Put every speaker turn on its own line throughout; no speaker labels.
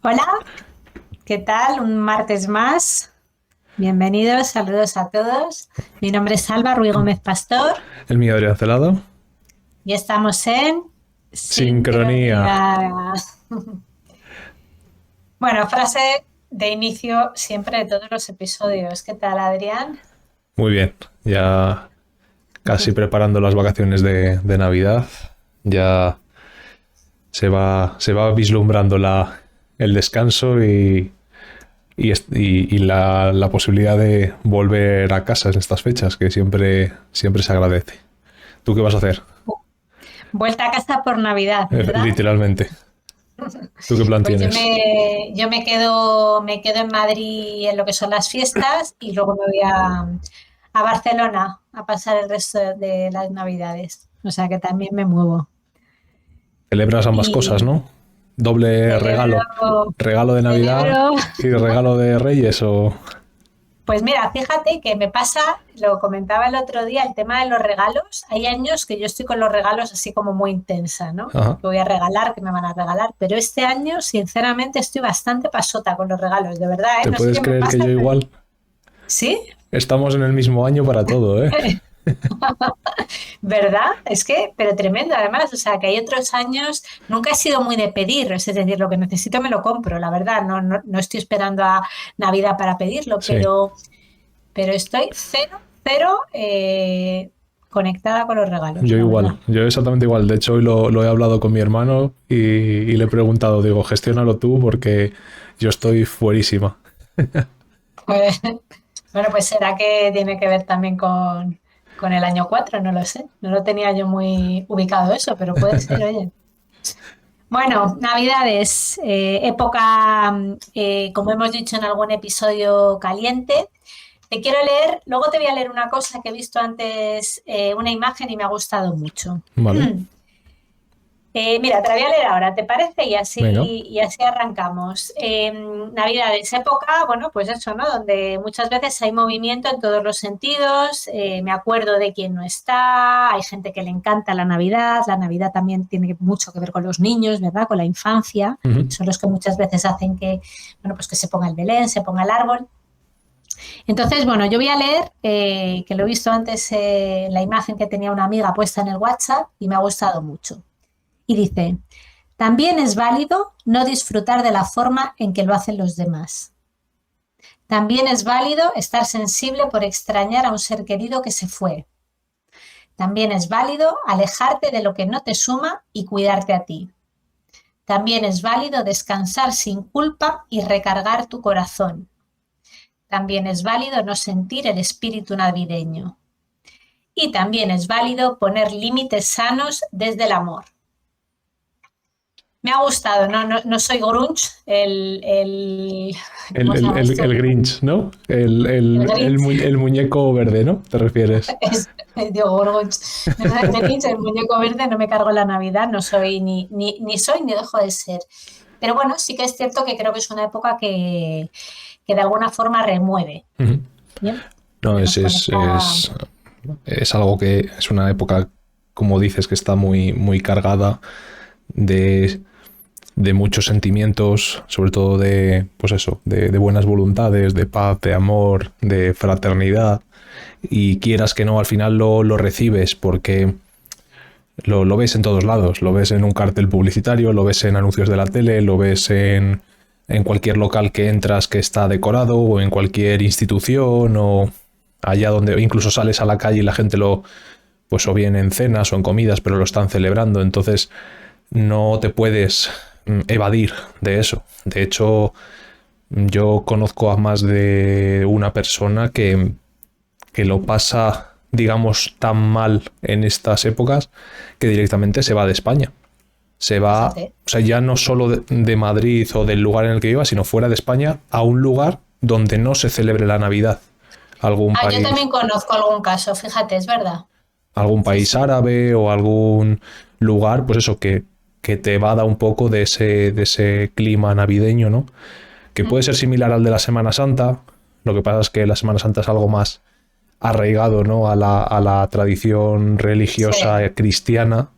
Hola, ¿qué tal? Un martes más. Bienvenidos, saludos a todos. Mi nombre es Alba Ruiz Gómez Pastor
El mío Adrián Celado.
y estamos en
Sincronía.
Sincronía. Bueno, frase de inicio siempre de todos los episodios. ¿Qué tal, Adrián?
Muy bien. Ya casi preparando las vacaciones de Navidad. Ya se va vislumbrando el descanso y la posibilidad de volver a casa en estas fechas, que siempre se agradece. ¿Tú qué vas a hacer?
Vuelta a casa por Navidad, ¿verdad?
Literalmente. ¿Tú qué plan
Pues yo
tienes?
me, yo me quedo en Madrid en lo que son las fiestas y luego me voy a Barcelona a pasar el resto de las Navidades. O sea que también me muevo.
Celebras ambas cosas,
Y
¿no? Doble regalo.
celebro,
Regalo de Navidad
celebro,
y regalo de Reyes o...
pues mira, fíjate que me pasa, lo comentaba el otro día, el tema de los regalos. Hay años que yo estoy con los regalos así como muy intensa, ¿no?
Ajá.
Que voy a regalar, que me van a regalar. Pero este año, sinceramente, estoy bastante pasota con los regalos, de verdad, ¿eh?
¿Te
No sé
puedes
qué me
creer que
pasa,
yo
pero...
igual?
¿Sí?
Estamos en el mismo año para todo, ¿eh?
¿Verdad? Es que, pero tremendo además, o sea, que hay otros años, nunca he sido muy de pedir, es decir, lo que necesito me lo compro, la verdad, no estoy esperando a Navidad para pedirlo,
Sí,
pero estoy cero conectada con los regalos,
yo
la
igual,
verdad.
yo exactamente igual. De hecho, hoy lo he hablado con mi hermano y le he preguntado, digo, gestiónalo tú porque yo estoy fuerísima.
Pues, bueno, pues será que tiene que ver también con el año 4, no lo sé, no lo tenía yo muy ubicado eso, pero puede ser, oye. Bueno, Navidades, época, como hemos dicho en algún episodio caliente. Te quiero leer, luego te voy a leer una cosa que he visto antes, una imagen y me ha gustado mucho.
Vale,
Mira, te la voy a leer ahora, ¿te parece? Y
venga.
así arrancamos. Navidades, época, bueno, pues eso, ¿no? Donde muchas veces hay movimiento en todos los sentidos. Me acuerdo de quién no está, hay gente que le encanta la Navidad. La Navidad también tiene mucho que ver con los niños, ¿verdad? Con la infancia.
Ujú.
Son los que muchas veces hacen que, bueno, pues que se ponga el Belén, se ponga el árbol. Entonces, bueno, yo voy a leer, que lo he visto antes, la imagen que tenía una amiga puesta en el WhatsApp y me ha gustado mucho. Y dice, también es válido no disfrutar de la forma en que lo hacen los demás. También es válido estar sensible por extrañar a un ser querido que se fue. También es válido alejarte de lo que no te suma y cuidarte a ti. También es válido descansar sin culpa y recargar tu corazón. También es válido no sentir el espíritu navideño. Y también es válido poner límites sanos desde el amor. Me ha gustado, no soy grunge,
El,
¿cómo se
el,
llama
el,
esto?
el Grinch, ¿no?
El Grinch,
El muñeco verde, ¿no? ¿Te refieres?
digo grunge. El Grinch, el muñeco verde, no me cargo la Navidad, no soy ni soy ni dejo de ser. Pero bueno, sí que es cierto que creo que es una época que de alguna forma remueve,
Ujú.
¿bien?
No,
Que nos conecta.
es algo que es una época, como dices, que está muy cargada de, de muchos sentimientos, sobre todo de, pues eso, de buenas voluntades, de paz, de amor, de fraternidad. Y quieras que no, al final lo recibes porque lo ves en todos lados. Lo ves en un cartel publicitario, lo ves en anuncios de la tele, lo ves en cualquier local que entras que está decorado o en cualquier institución o allá donde incluso sales a la calle y la gente pues o bien en cenas o en comidas, pero lo están celebrando. Entonces no te puedes evadir de eso. De hecho, yo conozco a más de una persona que lo pasa, digamos, tan mal en estas épocas que directamente se va de España. Se va, o
Fíjate.
sea, ya no solo de Madrid o del lugar en el que viva, sino fuera de España a un lugar donde no se celebre la Navidad. Algún
Ah, yo
país,
también conozco algún caso, fíjate, es verdad.
algún
Sí,
país
sí.
árabe o algún lugar, pues eso, que te evada un poco de ese clima navideño, ¿no? Que puede ser similar al de la Semana Santa. Lo que pasa es que la Semana Santa es algo más arraigado, ¿no? A la tradición
Sí.
religiosa cristiana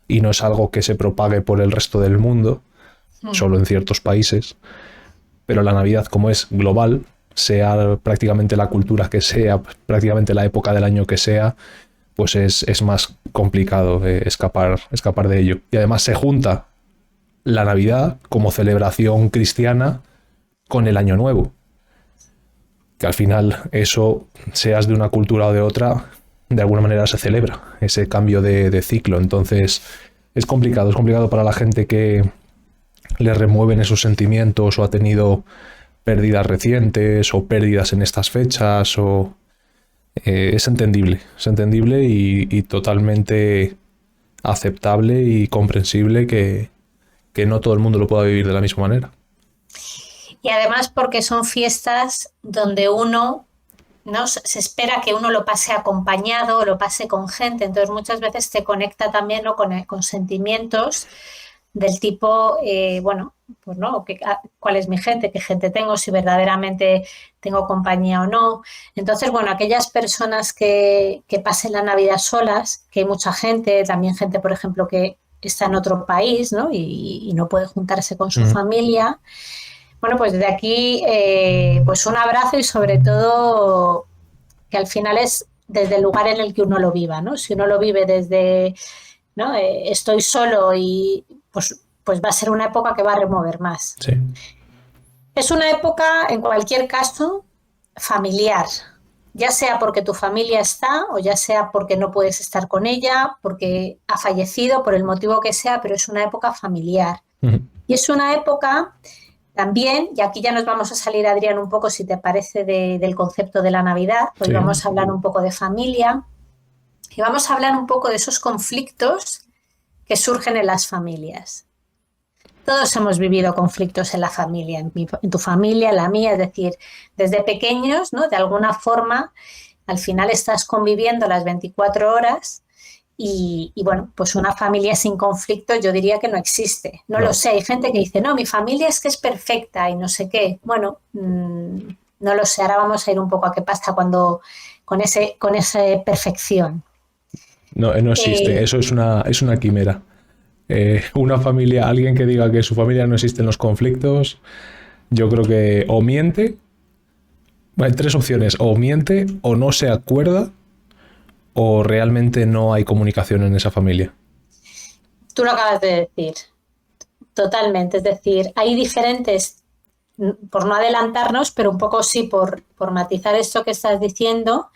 y no es algo que se propague por el resto del mundo. solo en ciertos países, pero la Navidad, como es global, sea prácticamente la cultura que sea, prácticamente la época del año que sea, pues es más complicado escapar de ello. Y además se junta la Navidad como celebración cristiana con el Año Nuevo, que al final eso, seas de una cultura o de otra, de alguna manera se celebra ese cambio de ciclo. Entonces es complicado para la gente que le remueven esos sentimientos o ha tenido pérdidas recientes o pérdidas en estas fechas. Es entendible y totalmente aceptable y comprensible que no todo el mundo lo pueda vivir de la misma manera.
Y además porque son fiestas donde uno, ¿no? Se espera que uno lo pase acompañado o lo pase con gente, entonces muchas veces te conecta también, ¿no? con sentimientos del tipo, bueno, pues no, cuál es mi gente, qué gente tengo, si verdaderamente tengo compañía o no. Entonces, bueno, aquellas personas que pasen la Navidad solas, que hay mucha gente, también gente, por ejemplo, que está en otro país, ¿no? Y no puede juntarse con su familia. Bueno, pues desde aquí, pues un abrazo y sobre todo que al final es desde el lugar en el que uno lo viva, ¿no? Si uno lo vive desde, ¿no? Estoy solo y pues va a ser una época que va a remover más.
Sí.
Es una época, en cualquier caso, familiar, ya sea porque tu familia está o ya sea porque no puedes estar con ella, porque ha fallecido, por el motivo que sea, pero es una época familiar. Y es una época también, y aquí ya nos vamos a salir, Adrián, un poco, si te parece, del concepto de la Navidad, pues
Sí.
vamos a hablar un poco de familia y vamos a hablar un poco de esos conflictos que surgen en las familias. Todos hemos vivido conflictos en la familia, en tu familia, en la mía, es decir, desde pequeños, ¿no? De alguna forma, al final estás conviviendo las 24 horas y bueno, pues una familia sin conflicto yo diría que no existe. No lo sé, hay gente que dice, no, mi familia es que es perfecta y no sé qué. Bueno, no lo sé, ahora vamos a ir un poco a qué pasa cuando con esa perfección.
No existe, eso es una quimera. Una familia, alguien que diga que su familia no existen los conflictos, yo creo que o miente, hay tres opciones, o miente, o no se acuerda, o realmente no hay comunicación en esa familia.
Tú lo acabas de decir, totalmente, es decir, hay diferentes, por no adelantarnos, pero un poco sí por matizar esto que estás diciendo,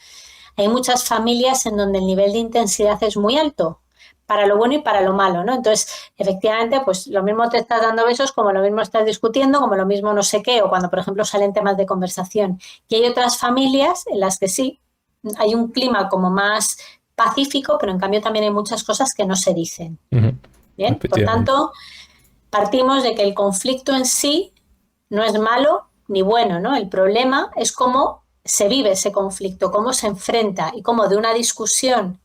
hay muchas familias en donde el nivel de intensidad es muy alto, para lo bueno y para lo malo, ¿no? Entonces, efectivamente, pues lo mismo te estás dando besos, como lo mismo estás discutiendo, como lo mismo no sé qué, o cuando, por ejemplo, salen temas de conversación. Y hay otras familias en las que sí, hay un clima como más pacífico, pero en cambio también hay muchas cosas que no se dicen. Bien, por tanto, partimos de que el conflicto en sí no es malo ni bueno, ¿no? El problema es cómo se vive ese conflicto, cómo se enfrenta y cómo de una discusión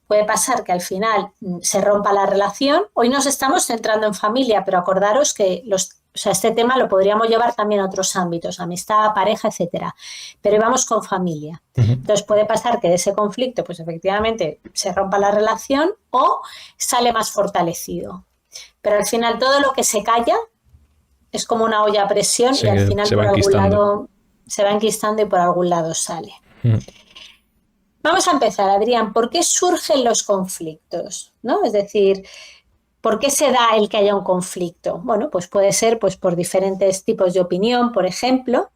puede pasar que al final se rompa la relación. Hoy nos estamos centrando en familia, pero acordaros que este tema lo podríamos llevar también a otros ámbitos, amistad, pareja, etcétera. Pero vamos con familia. Entonces puede pasar que de ese conflicto, pues efectivamente se rompa la relación o sale más fortalecido. Pero al final todo lo que se calla es como una olla a presión y al final por algún lado se va enquistando y por algún lado sale. Vamos a empezar, Adrián. ¿Por qué surgen los conflictos? ¿No? Es decir, ¿por qué se da el que haya un conflicto? Bueno, pues puede ser pues, por diferentes tipos de opinión, por ejemplo,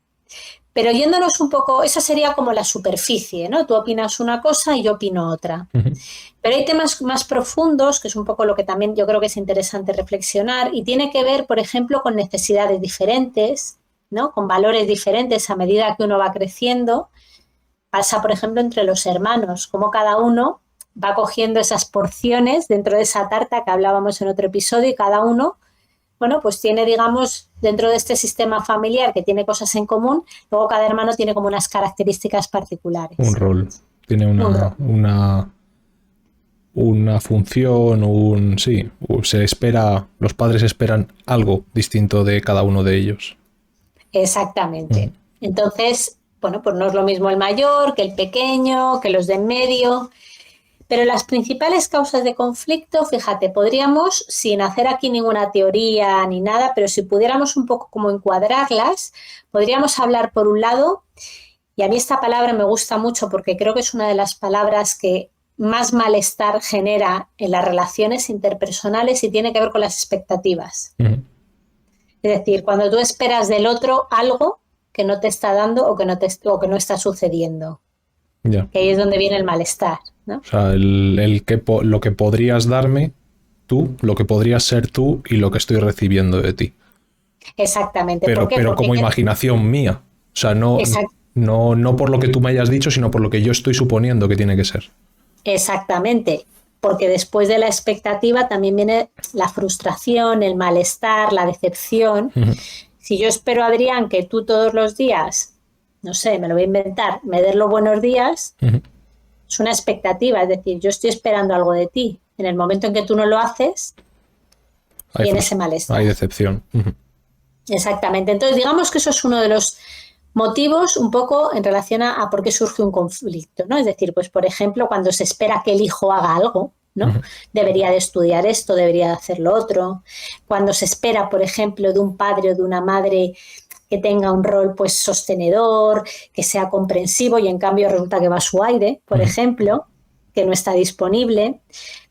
pero yéndonos un poco, esa sería como la superficie, ¿no? Tú opinas una cosa y yo opino otra. Pero hay temas más profundos, que es un poco lo que también yo creo que es interesante reflexionar, y tiene que ver, por ejemplo, con necesidades diferentes, ¿no? Con valores diferentes a medida que uno va creciendo. Pasa, por ejemplo, entre los hermanos, como cada uno va cogiendo esas porciones dentro de esa tarta que hablábamos en otro episodio y cada uno, bueno, pues tiene, digamos, dentro de este sistema familiar que tiene cosas en común, luego cada hermano tiene como unas características particulares.
Un rol, tiene una función, sí, se espera, los padres esperan algo distinto de cada uno de ellos.
Exactamente. Entonces, bueno, pues no es lo mismo el mayor que el pequeño, que los de en medio. Pero las principales causas de conflicto, fíjate, podríamos, sin hacer aquí ninguna teoría ni nada, pero si pudiéramos un poco como encuadrarlas, podríamos hablar por un lado, y a mí esta palabra me gusta mucho porque creo que es una de las palabras que más malestar genera en las relaciones interpersonales y tiene que ver con las expectativas.
Ujú.
Es decir, cuando tú esperas del otro algo que no te está dando o que no está sucediendo.
Ya.
Que ahí es donde viene el malestar, ¿no?
O sea, lo que podrías darme tú, lo que podrías ser tú y lo que estoy recibiendo de ti.
Exactamente.
Pero,
¿Por qué?
pero
Porque
como imaginación mía. O sea, no por lo que tú me hayas dicho, sino por lo que yo estoy suponiendo que tiene que ser.
Exactamente. Porque después de la expectativa también viene la frustración, el malestar, la decepción.
Ujú.
Si yo espero, Adrián, que tú todos los días, no sé, me lo voy a inventar, me des los buenos días,
Ujú.
es una expectativa, es decir, yo estoy esperando algo de ti. En el momento en que tú no lo haces, viene ese malestar.
Hay decepción. Ujú.
Exactamente. Entonces, digamos que eso es uno de los motivos un poco en relación a por qué surge un conflicto, ¿no? Es decir, pues por ejemplo, cuando se espera que el hijo haga algo, ¿no?
Ujú.
Debería de estudiar esto, debería de hacer lo otro. Cuando se espera, por ejemplo, de un padre o de una madre que tenga un rol pues sostenedor, que sea comprensivo y en cambio resulta que va a su aire, por ejemplo, que no está disponible.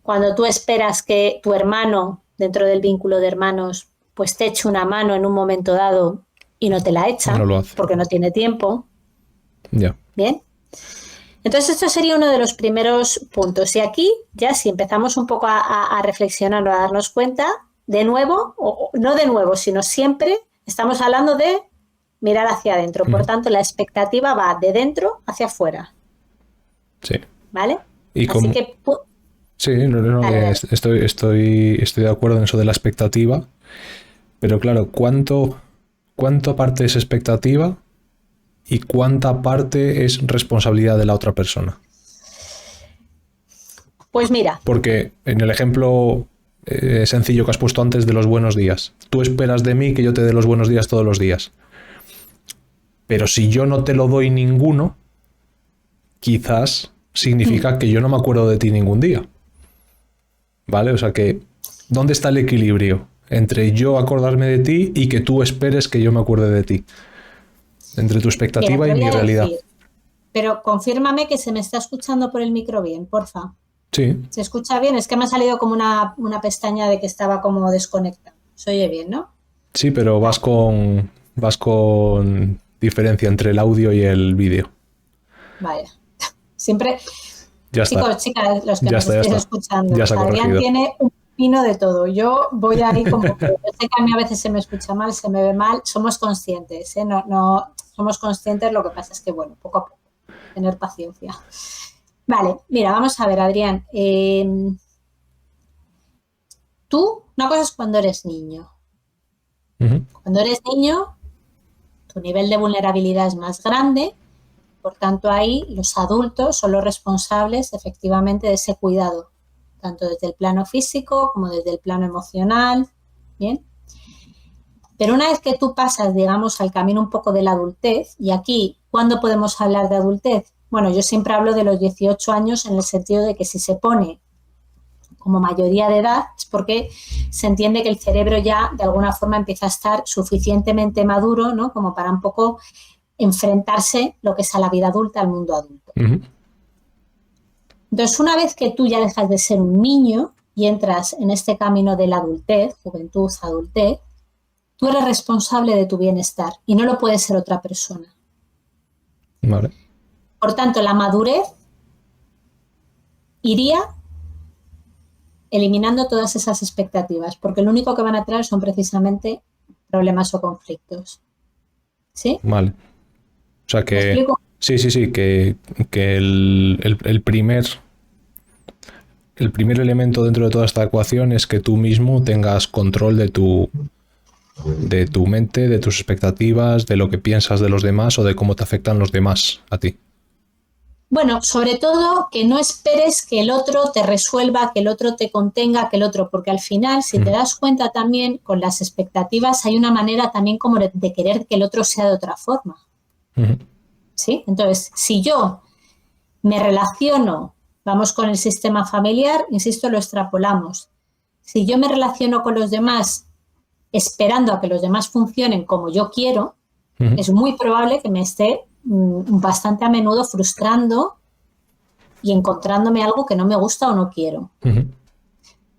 Cuando tú esperas que tu hermano, dentro del vínculo de hermanos, pues te eche una mano en un momento dado y no te la echa
No lo hace.
porque no tiene tiempo.
Ya.
Bien. Entonces esto sería uno de los primeros puntos. Y aquí ya si empezamos un poco a reflexionar o a darnos cuenta, de nuevo, o no de nuevo, sino siempre estamos hablando de mirar hacia adentro. Por tanto, la expectativa va de dentro hacia afuera.
Sí.
¿Vale?
Y
Así que...
Sí,
Dale, dale.
estoy de acuerdo en eso de la expectativa, pero claro, ¿cuánta parte es expectativa y cuánta parte es responsabilidad de la otra persona?
Pues mira,
Porque en el ejemplo sencillo que has puesto antes de los buenos días, tú esperas de mí que yo te dé los buenos días todos los días, pero si yo no te lo doy ninguno, quizás significa que yo no me acuerdo de ti ningún día. ¿Vale? O sea que, ¿dónde está el equilibrio entre yo acordarme de ti y que tú esperes que yo me acuerde de ti? Entre tu expectativa
mira,
y
te
mi
voy a
realidad.
decir, pero confírmame que se me está escuchando por el micro bien, porfa.
Sí,
¿Se escucha bien? Es que me ha salido como una pestaña de que estaba como desconectada. Se oye bien, ¿no?
sí, pero vas con diferencia entre el audio y el vídeo.
Vaya. Siempre,
Ya está.
chicos, chicas, los que
Ya
nos
está, ya
estéis
está.
escuchando,
Ya se ha
Adrián
corregido.
tiene un pino de todo. Yo voy ahí como que, yo sé que a mí a veces se me escucha mal, se me ve mal, somos conscientes, ¿eh? No, somos conscientes, lo que pasa es que, bueno, poco a poco, tener paciencia. Vale, mira, vamos a ver, Adrián. Tú, una cosa es cuando eres niño.
Ujú.
Cuando eres niño, tu nivel de vulnerabilidad es más grande, por tanto ahí los adultos son los responsables efectivamente de ese cuidado, tanto desde el plano físico como desde el plano emocional, ¿bien? Pero una vez que tú pasas, digamos, al camino un poco de la adultez, y aquí, ¿cuándo podemos hablar de adultez? Bueno, yo siempre hablo de los 18 años en el sentido de que si se pone como mayoría de edad es porque se entiende que el cerebro ya de alguna forma empieza a estar suficientemente maduro, ¿no? Como para un poco enfrentarse lo que es a la vida adulta, al mundo adulto.
Ujú.
Entonces, una vez que tú ya dejas de ser un niño y entras en este camino de la adultez, juventud, adultez, tú eres responsable de tu bienestar y no lo puede ser otra persona.
Vale.
Por tanto, la madurez iría eliminando todas esas expectativas, porque lo único que van a traer son precisamente problemas o conflictos. ¿Sí?
Vale. O sea
¿Me
que...
explico?
Sí, que el primer elemento dentro de toda esta ecuación es que tú mismo tengas control de tu mente, de tus expectativas, de lo que piensas de los demás o de cómo te afectan los demás a ti.
Bueno, sobre todo que no esperes que el otro te resuelva, que el otro te contenga, que el otro, porque al final, si te das cuenta también, con las expectativas hay una manera también como de querer que el otro sea de otra forma.
Ujú.
¿Sí? Entonces, si yo me relaciono Vamos con el sistema familiar, insisto, lo extrapolamos. Si yo me relaciono con los demás esperando a que los demás funcionen como yo quiero, es muy probable que me esté bastante a menudo frustrando y encontrándome algo que no me gusta o no quiero.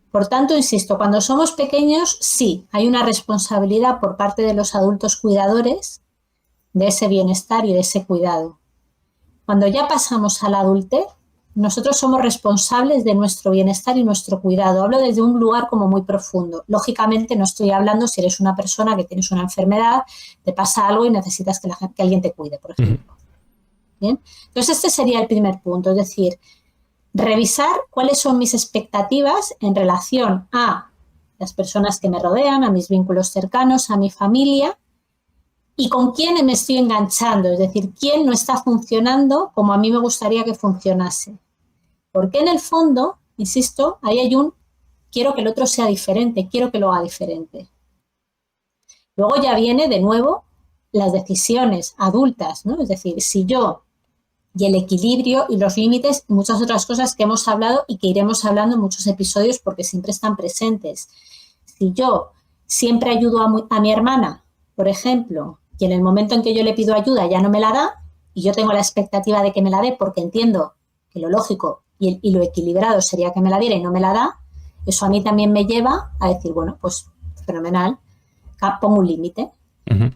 Por tanto, insisto, cuando somos pequeños, sí, hay una responsabilidad por parte de los adultos cuidadores de ese bienestar y de ese cuidado. Cuando ya pasamos a la adultez, nosotros somos responsables de nuestro bienestar y nuestro cuidado. Hablo desde un lugar como muy profundo. Lógicamente no estoy hablando si eres una persona que tienes una enfermedad, te pasa algo y necesitas que alguien te cuide, por ejemplo. ¿Bien? Entonces este sería el primer punto, es decir, revisar cuáles son mis expectativas en relación a las personas que me rodean, a mis vínculos cercanos, a mi familia y con quién me estoy enganchando, es decir, quién no está funcionando como a mí me gustaría que funcionase. Porque en el fondo, insisto, ahí hay quiero que el otro sea diferente, quiero que lo haga diferente. Luego ya viene de nuevo las decisiones adultas, ¿no? Es decir, si yo y el equilibrio y los límites y muchas otras cosas que hemos hablado y que iremos hablando en muchos episodios porque siempre están presentes. Si yo siempre ayudo a mi hermana, por ejemplo, y en el momento en que yo le pido ayuda ya no me la da y yo tengo la expectativa de que me la dé porque entiendo que lo lógico y lo equilibrado sería que me la diera y no me la da, eso a mí también me lleva a decir, bueno, pues fenomenal, pongo un límite. Pero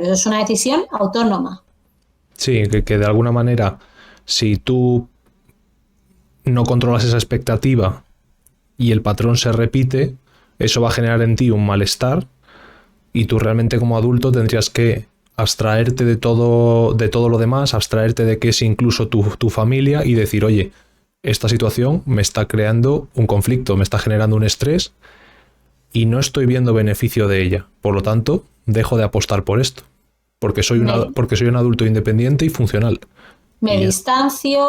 eso es una decisión autónoma.
Sí, que de alguna manera, si tú no controlas esa expectativa y el patrón se repite, eso va a generar en ti un malestar y tú realmente como adulto tendrías que abstraerte de todo lo demás, abstraerte de que es incluso tu familia y decir, oye, esta situación me está creando un conflicto, me está generando un estrés y no estoy viendo beneficio de ella. Por lo tanto, dejo de apostar por esto. Porque soy un adulto independiente y funcional.
Me distancio,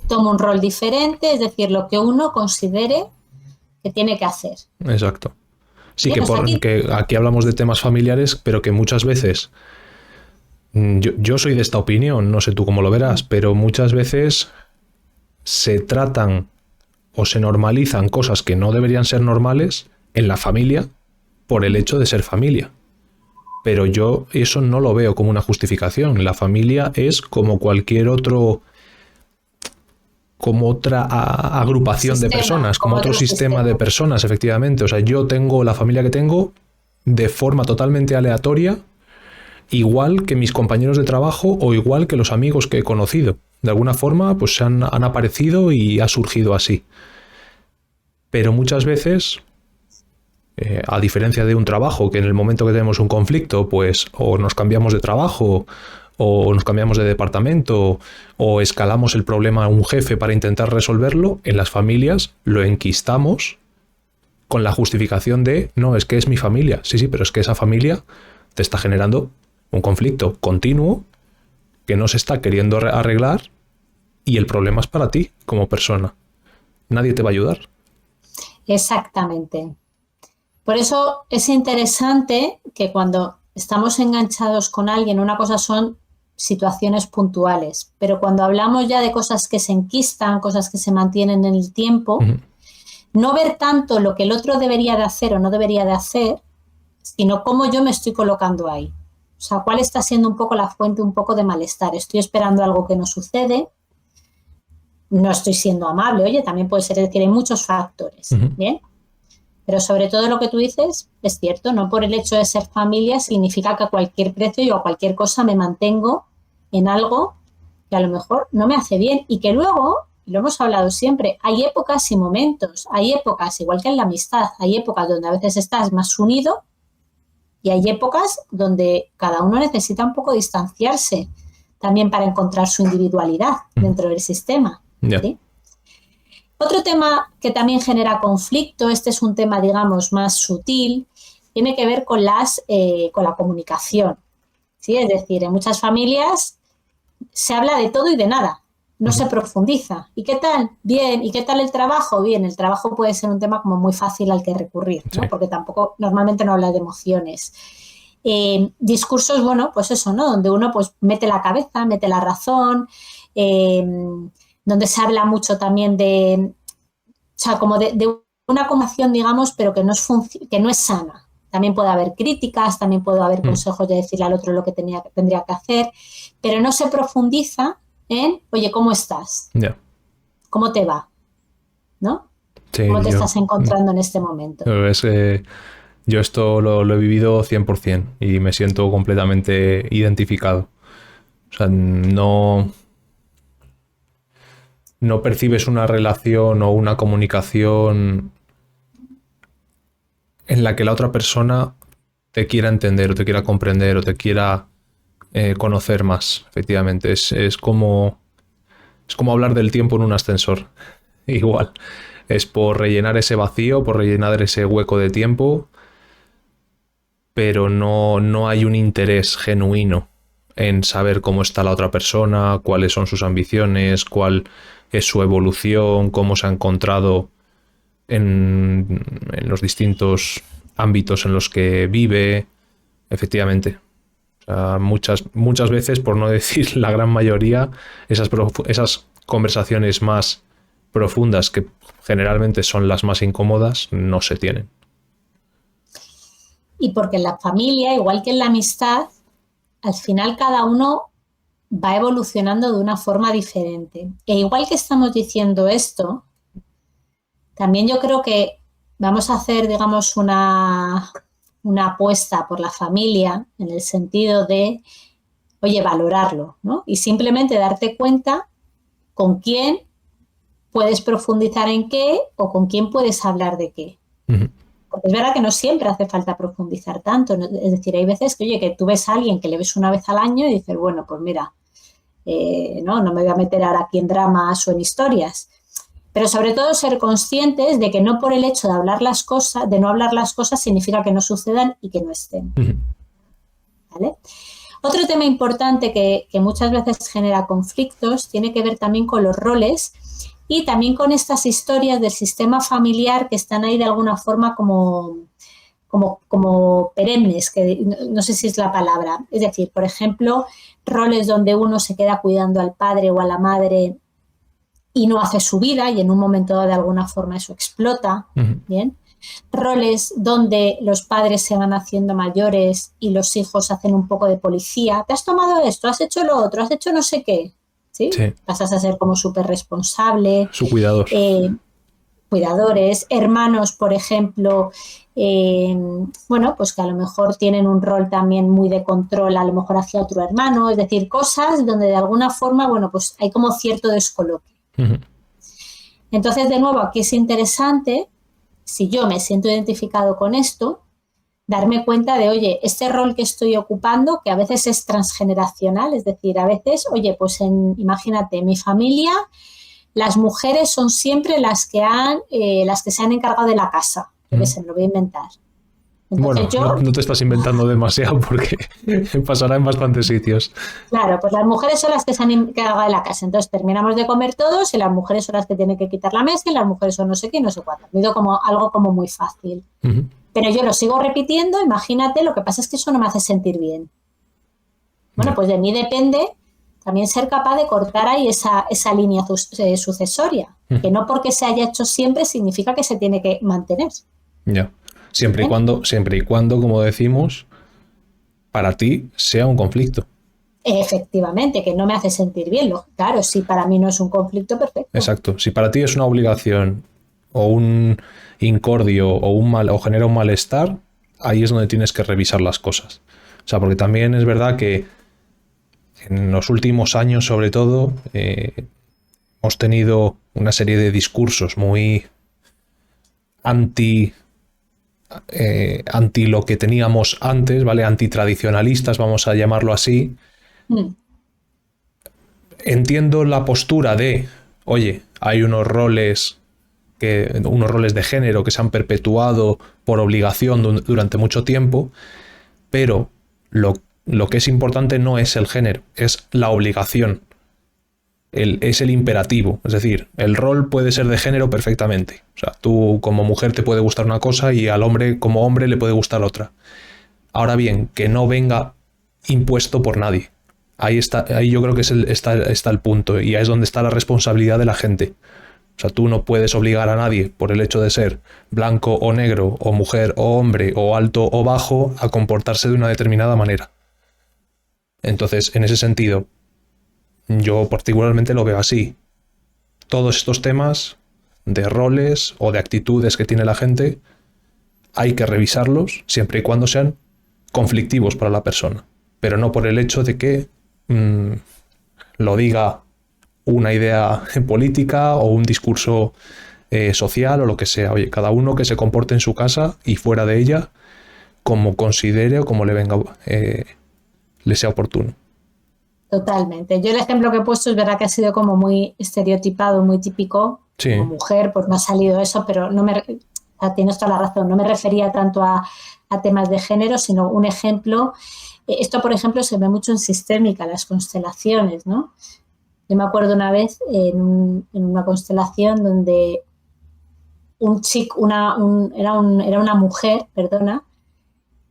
tomo un rol diferente, es decir, lo que uno considere que tiene que hacer.
Exacto. Sí, que aquí hablamos de temas familiares, pero que muchas veces, yo soy de esta opinión, no sé tú cómo lo verás, pero muchas veces se tratan o se normalizan cosas que no deberían ser normales en la familia por el hecho de ser familia. Pero yo eso no lo veo como una justificación. La familia es como cualquier otro, como otra agrupación de personas, como otro sistema de personas, efectivamente. O sea, yo tengo la familia que tengo de forma totalmente aleatoria, igual que mis compañeros de trabajo o igual que los amigos que he conocido. De alguna forma, pues han aparecido y ha surgido así. Pero muchas veces, a diferencia de un trabajo, que en el momento que tenemos un conflicto, pues o nos cambiamos de trabajo, o nos cambiamos de departamento, o escalamos el problema a un jefe para intentar resolverlo, en las familias lo enquistamos con la justificación de, no, es que es mi familia. Sí, pero es que esa familia te está generando un conflicto continuo que no se está queriendo arreglar y el problema es para ti como persona. Nadie te va a ayudar.
Exactamente. Por eso es interesante que cuando estamos enganchados con alguien, una cosa son situaciones puntuales, pero cuando hablamos ya de cosas que se enquistan, cosas que se mantienen en el tiempo, no ver tanto lo que el otro debería de hacer o no debería de hacer, sino cómo yo me estoy colocando ahí. O sea, cuál está siendo un poco la fuente un poco de malestar. Estoy esperando algo que no sucede, no estoy siendo amable. Oye, también puede ser, es decir, hay muchos factores, ¿bien? Pero sobre todo lo que tú dices es cierto, no por el hecho de ser familia significa que a cualquier precio y a cualquier cosa me mantengo en algo que a lo mejor no me hace bien y que luego, y lo hemos hablado siempre, hay épocas y momentos, hay épocas, igual que en la amistad, hay épocas donde a veces estás más unido y hay épocas donde cada uno necesita un poco distanciarse también para encontrar su individualidad dentro del sistema.
Yeah.
¿Sí? Otro tema que también genera conflicto, este es un tema, digamos, más sutil, tiene que ver con la comunicación. ¿Sí? Es decir, en muchas familias se habla de todo y de nada, no se profundiza. ¿Y qué tal? Bien. ¿Y qué tal el trabajo? Bien, el trabajo puede ser un tema como muy fácil al que recurrir, ¿no?
Sí.
Porque tampoco, normalmente no habla de emociones. Discursos, bueno, pues eso, ¿no? Donde uno pues mete la cabeza, mete la razón, donde se habla mucho también de, o sea, como de una comunicación, digamos, pero que no es sana. También puede haber críticas, también puede haber consejos de decirle al otro lo que tendría que hacer, pero no se profundiza en, oye, ¿cómo estás?
Yeah.
¿Cómo te va? ¿No?
Sí,
¿Cómo te estás encontrando en este momento?
Yo esto lo he vivido 100% y me siento completamente identificado. O sea, no percibes una relación o una comunicación en la que la otra persona te quiera entender o te quiera comprender o te quiera conocer más, efectivamente. Es como hablar del tiempo en un ascensor. Igual. Es por rellenar ese vacío, por rellenar ese hueco de tiempo, pero no hay un interés genuino en saber cómo está la otra persona, cuáles son sus ambiciones, cuál es su evolución, cómo se ha encontrado en los distintos ámbitos en los que vive, efectivamente. O sea, muchas veces, por no decir la gran mayoría, esas conversaciones más profundas, que generalmente son las más incómodas, no se tienen.
Y porque en la familia, igual que en la amistad, al final cada uno va evolucionando de una forma diferente. E igual que estamos diciendo esto, también yo creo que vamos a hacer, digamos, una apuesta por la familia en el sentido de, oye, valorarlo, ¿no? Y simplemente darte cuenta con quién puedes profundizar en qué o con quién puedes hablar de qué. Uh-huh. Porque es verdad que no siempre hace falta profundizar tanto, ¿no? Es decir, hay veces que, oye, que tú ves a alguien que le ves una vez al año y dices, bueno, pues mira, no me voy a meter ahora aquí en dramas o en historias. Pero sobre todo ser conscientes de que no por el hecho de hablar las cosas, de no hablar las cosas, significa que no sucedan y que no estén. Uh-huh. ¿Vale? Otro tema importante que muchas veces genera conflictos tiene que ver también con los roles y también con estas historias del sistema familiar que están ahí de alguna forma como perennes, que no sé si es la palabra. Es decir, por ejemplo, roles donde uno se queda cuidando al padre o a la madre y no hace su vida y en un momento dado de alguna forma eso explota. Uh-huh. ¿Bien? Roles donde los padres se van haciendo mayores y los hijos hacen un poco de policía. ¿Te has tomado esto? ¿Has hecho lo otro? ¿Has hecho no sé qué? ¿Sí? Sí. Pasas a ser como súper responsable.
Su cuidador.
Cuidadores, hermanos, por ejemplo, bueno, pues que a lo mejor tienen un rol también muy de control, a lo mejor hacia otro hermano, es decir, cosas donde de alguna forma, bueno, pues hay como cierto descoloque. Uh-huh. Entonces, de nuevo, aquí es interesante, si yo me siento identificado con esto, darme cuenta de, oye, este rol que estoy ocupando, que a veces es transgeneracional, es decir, a veces, oye, pues imagínate, en mi familia, las mujeres son siempre las que se han encargado de la casa, que se me lo voy a inventar.
Entonces, bueno, no te estás inventando demasiado porque pasará en bastantes sitios.
Claro, pues las mujeres son las que se han encargado de la casa. Entonces terminamos de comer todos y las mujeres son las que tienen que quitar la mesa y las mujeres son no sé qué y no sé cuánto. Me digo como algo como muy fácil. Uh-huh. Pero yo lo sigo repitiendo, imagínate, lo que pasa es que eso no me hace sentir bien. Bueno, pues de mí depende también ser capaz de cortar ahí esa línea sucesoria. Uh-huh. Que no porque se haya hecho siempre significa que se tiene que mantener.
Ya. Siempre y cuando, como decimos, para ti sea un conflicto.
Efectivamente, que no me hace sentir bien. Claro, si para mí no es un conflicto, perfecto.
Exacto. Si para ti es una obligación o un incordio o genera un malestar, ahí es donde tienes que revisar las cosas. O sea, porque también es verdad que en los últimos años, sobre todo, hemos tenido una serie de discursos muy anti lo que teníamos antes, ¿vale? Antitradicionalistas, vamos a llamarlo así. Entiendo la postura de, oye, hay unos roles de género que se han perpetuado por obligación durante mucho tiempo, pero lo que es importante no es el género, es la obligación. Es el imperativo, es decir, el rol puede ser de género perfectamente. O sea, tú como mujer te puede gustar una cosa y al hombre como hombre le puede gustar otra. Ahora bien, que no venga impuesto por nadie. Ahí yo creo que está el punto, y ahí es donde está la responsabilidad de la gente. O sea, tú no puedes obligar a nadie por el hecho de ser blanco o negro, o mujer o hombre, o alto o bajo, a comportarse de una determinada manera. Entonces, en ese sentido, yo particularmente lo veo así. Todos estos temas de roles o de actitudes que tiene la gente, hay que revisarlos siempre y cuando sean conflictivos para la persona, pero no por el hecho de que lo diga una idea política o un discurso social o lo que sea. Oye, cada uno que se comporte en su casa y fuera de ella como considere o como le venga, le sea oportuno.
Totalmente. Yo el ejemplo que he puesto es verdad que ha sido como muy estereotipado, muy típico.
Sí.
Como mujer, pues me ha salido eso, pero no me, tienes toda la razón, no me refería tanto a temas de género, sino un ejemplo. Esto, por ejemplo, se ve mucho en sistémica, las constelaciones, ¿no? Yo me acuerdo una vez en una constelación donde un chico, era una mujer, perdona,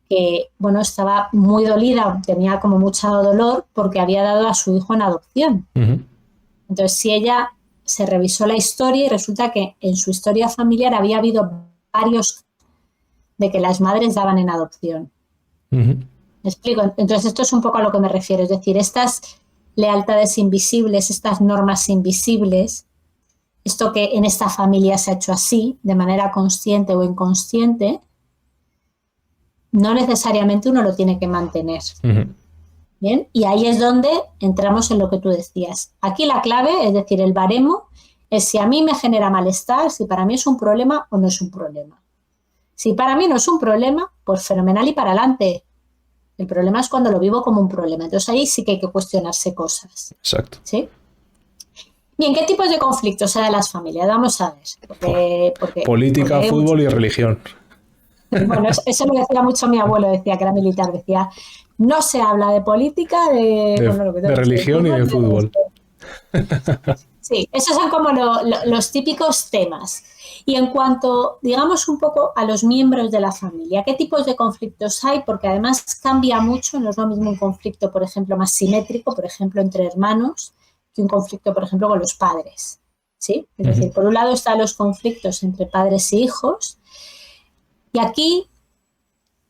que, bueno, estaba muy dolida, tenía como mucho dolor porque había dado a su hijo en adopción.
Uh-huh.
Entonces, si ella se revisó la historia y resulta que en su historia familiar había habido varios de que las madres daban en adopción.
Uh-huh.
¿Me explico? Entonces, esto es un poco a lo que me refiero. Es decir, estas lealtades invisibles, estas normas invisibles, esto que en esta familia se ha hecho así, de manera consciente o inconsciente, no necesariamente uno lo tiene que mantener.
Uh-huh.
Bien, y ahí es donde entramos en lo que tú decías. Aquí la clave, es decir, el baremo, es si a mí me genera malestar, si para mí es un problema o no es un problema. Si para mí no es un problema, pues fenomenal y para adelante. El problema es cuando lo vivo como un problema. Entonces ahí sí que hay que cuestionarse cosas.
Exacto.
¿Sí? Bien, ¿qué tipos de conflictos hay en las familias? Vamos a ver.
Política, fútbol y religión.
Bueno, eso lo decía mucho mi abuelo, decía que era militar, decía, no se habla de política,
de religión y de fútbol.
Sí, esos son como los típicos temas. Y en cuanto, digamos, un poco a los miembros de la familia, ¿qué tipos de conflictos hay? Porque además cambia mucho, no es lo mismo un conflicto, por ejemplo, más simétrico, por ejemplo, entre hermanos, que un conflicto, por ejemplo, con los padres. ¿Sí? Es decir, por un lado están los conflictos entre padres y hijos, y aquí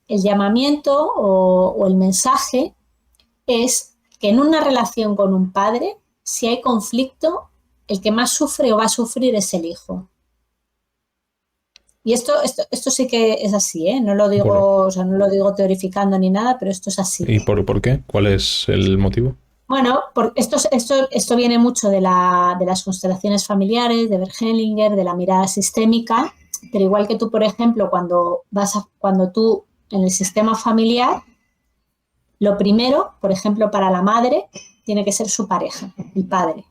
el llamamiento o el mensaje es que en una relación con un padre, si hay conflicto, el que más sufre o va a sufrir es el hijo. Y esto sí que es así, ¿eh? No lo digo,
Bueno.
o sea, no lo digo teorificando ni nada, pero esto es así.
¿Y por qué? ¿Cuál es el motivo?
Bueno, esto viene mucho de las constelaciones familiares, de Bert Hellinger, de la mirada sistémica, pero igual que tú, por ejemplo, cuando tú en el sistema familiar, lo primero, por ejemplo, para la madre, tiene que ser su pareja, el padre.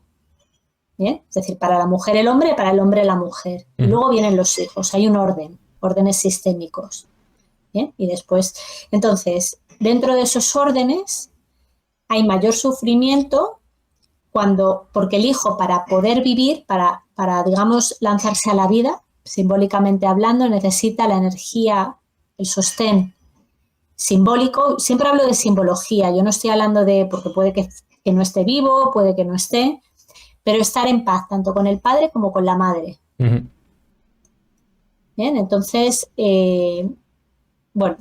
¿Bien? Es decir, para la mujer el hombre, para el hombre la mujer. Y luego vienen los hijos, hay un órdenes sistémicos. ¿Bien? Y después, entonces, dentro de esos órdenes hay mayor sufrimiento porque el hijo, para poder vivir, para, digamos, lanzarse a la vida, simbólicamente hablando, necesita la energía, el sostén simbólico. Siempre hablo de simbología, yo no estoy hablando porque puede que no esté vivo, puede que no esté, pero estar en paz tanto con el padre como con la madre.
Uh-huh.
Bien, entonces, bueno,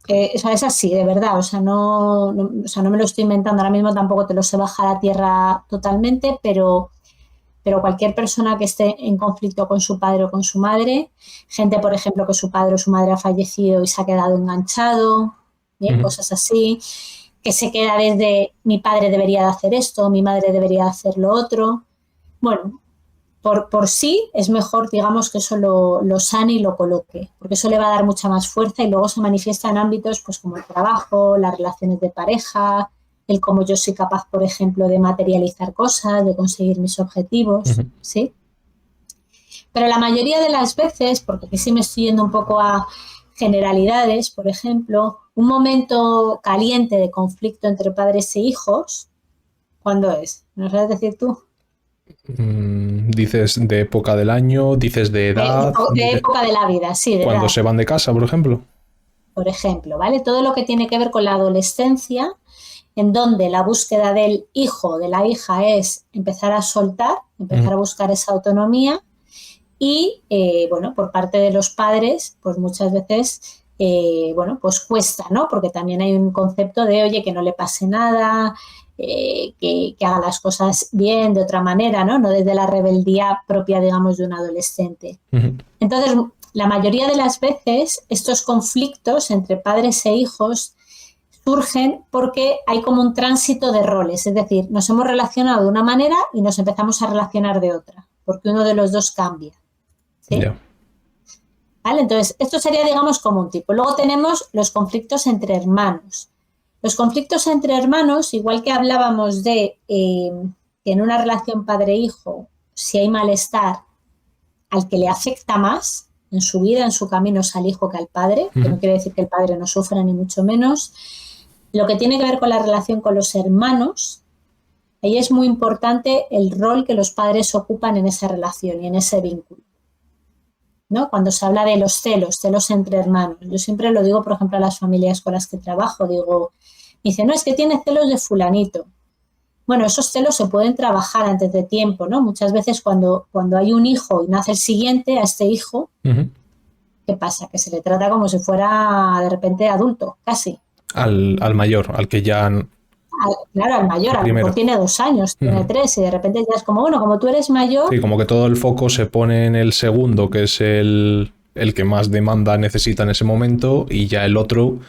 es así, de verdad, no me lo estoy inventando, ahora mismo tampoco te lo sé bajar a tierra totalmente, pero cualquier persona que esté en conflicto con su padre o con su madre, gente, por ejemplo, que su padre o su madre ha fallecido y se ha quedado enganchado, ¿bien? Cosas así, que se queda desde mi padre debería de hacer esto, mi madre debería de hacer lo otro. Bueno, por sí es mejor, digamos, que eso lo sane y lo coloque, porque eso le va a dar mucha más fuerza y luego se manifiesta en ámbitos pues como el trabajo, las relaciones de pareja, el cómo yo soy capaz, por ejemplo, de materializar cosas, de conseguir mis objetivos, ¿sí? Pero la mayoría de las veces, porque aquí sí me estoy yendo un poco a generalidades, por ejemplo, un momento caliente de conflicto entre padres e hijos, ¿cuándo es? ¿Me lo sabes decir tú?
Dices de época del año, dices de edad.
De época de la vida, sí. De
cuando
edad.
se van de casa, por ejemplo.
Por ejemplo, ¿vale? Todo lo que tiene que ver con la adolescencia en donde la búsqueda del hijo o de la hija es empezar a soltar, empezar a buscar esa autonomía y, bueno, por parte de los padres, pues muchas veces, bueno, pues cuesta, ¿no? Porque también hay un concepto de, oye, que no le pase nada, que haga las cosas bien, de otra manera, ¿no? No desde la rebeldía propia, digamos, de un adolescente. Entonces, la mayoría de las veces, estos conflictos entre padres e hijos surgen porque hay como un tránsito de roles, es decir, nos hemos relacionado de una manera y nos empezamos a relacionar de otra, porque uno de los dos cambia. ¿Sí?
Yeah.
¿Vale? Entonces, esto sería, digamos, como un tipo. Luego tenemos los conflictos entre hermanos. Los conflictos entre hermanos, igual que hablábamos de que en una relación padre-hijo, si hay malestar, al que le afecta más en su vida, en su camino, es al hijo que al padre, que no quiere decir que el padre no sufra ni mucho menos. Lo que tiene que ver con la relación con los hermanos, ahí es muy importante el rol que los padres ocupan en esa relación y en ese vínculo, ¿no? Cuando se habla de los celos entre hermanos, yo siempre lo digo, por ejemplo, a las familias con las que trabajo, digo, me dicen, no, es que tiene celos de fulanito. Bueno, esos celos se pueden trabajar antes de tiempo, ¿no? Muchas veces cuando hay un hijo y nace el siguiente, a este hijo, ¿qué pasa? Que se le trata como si fuera de repente adulto, casi.
Al mayor, al que ya...
Claro, al mayor, a lo mejor tiene 2 años, tiene 3, y de repente ya es como, bueno, como tú eres mayor...
Sí, como que todo el foco se pone en el segundo, que es el que más demanda necesita en ese momento, y ya el otro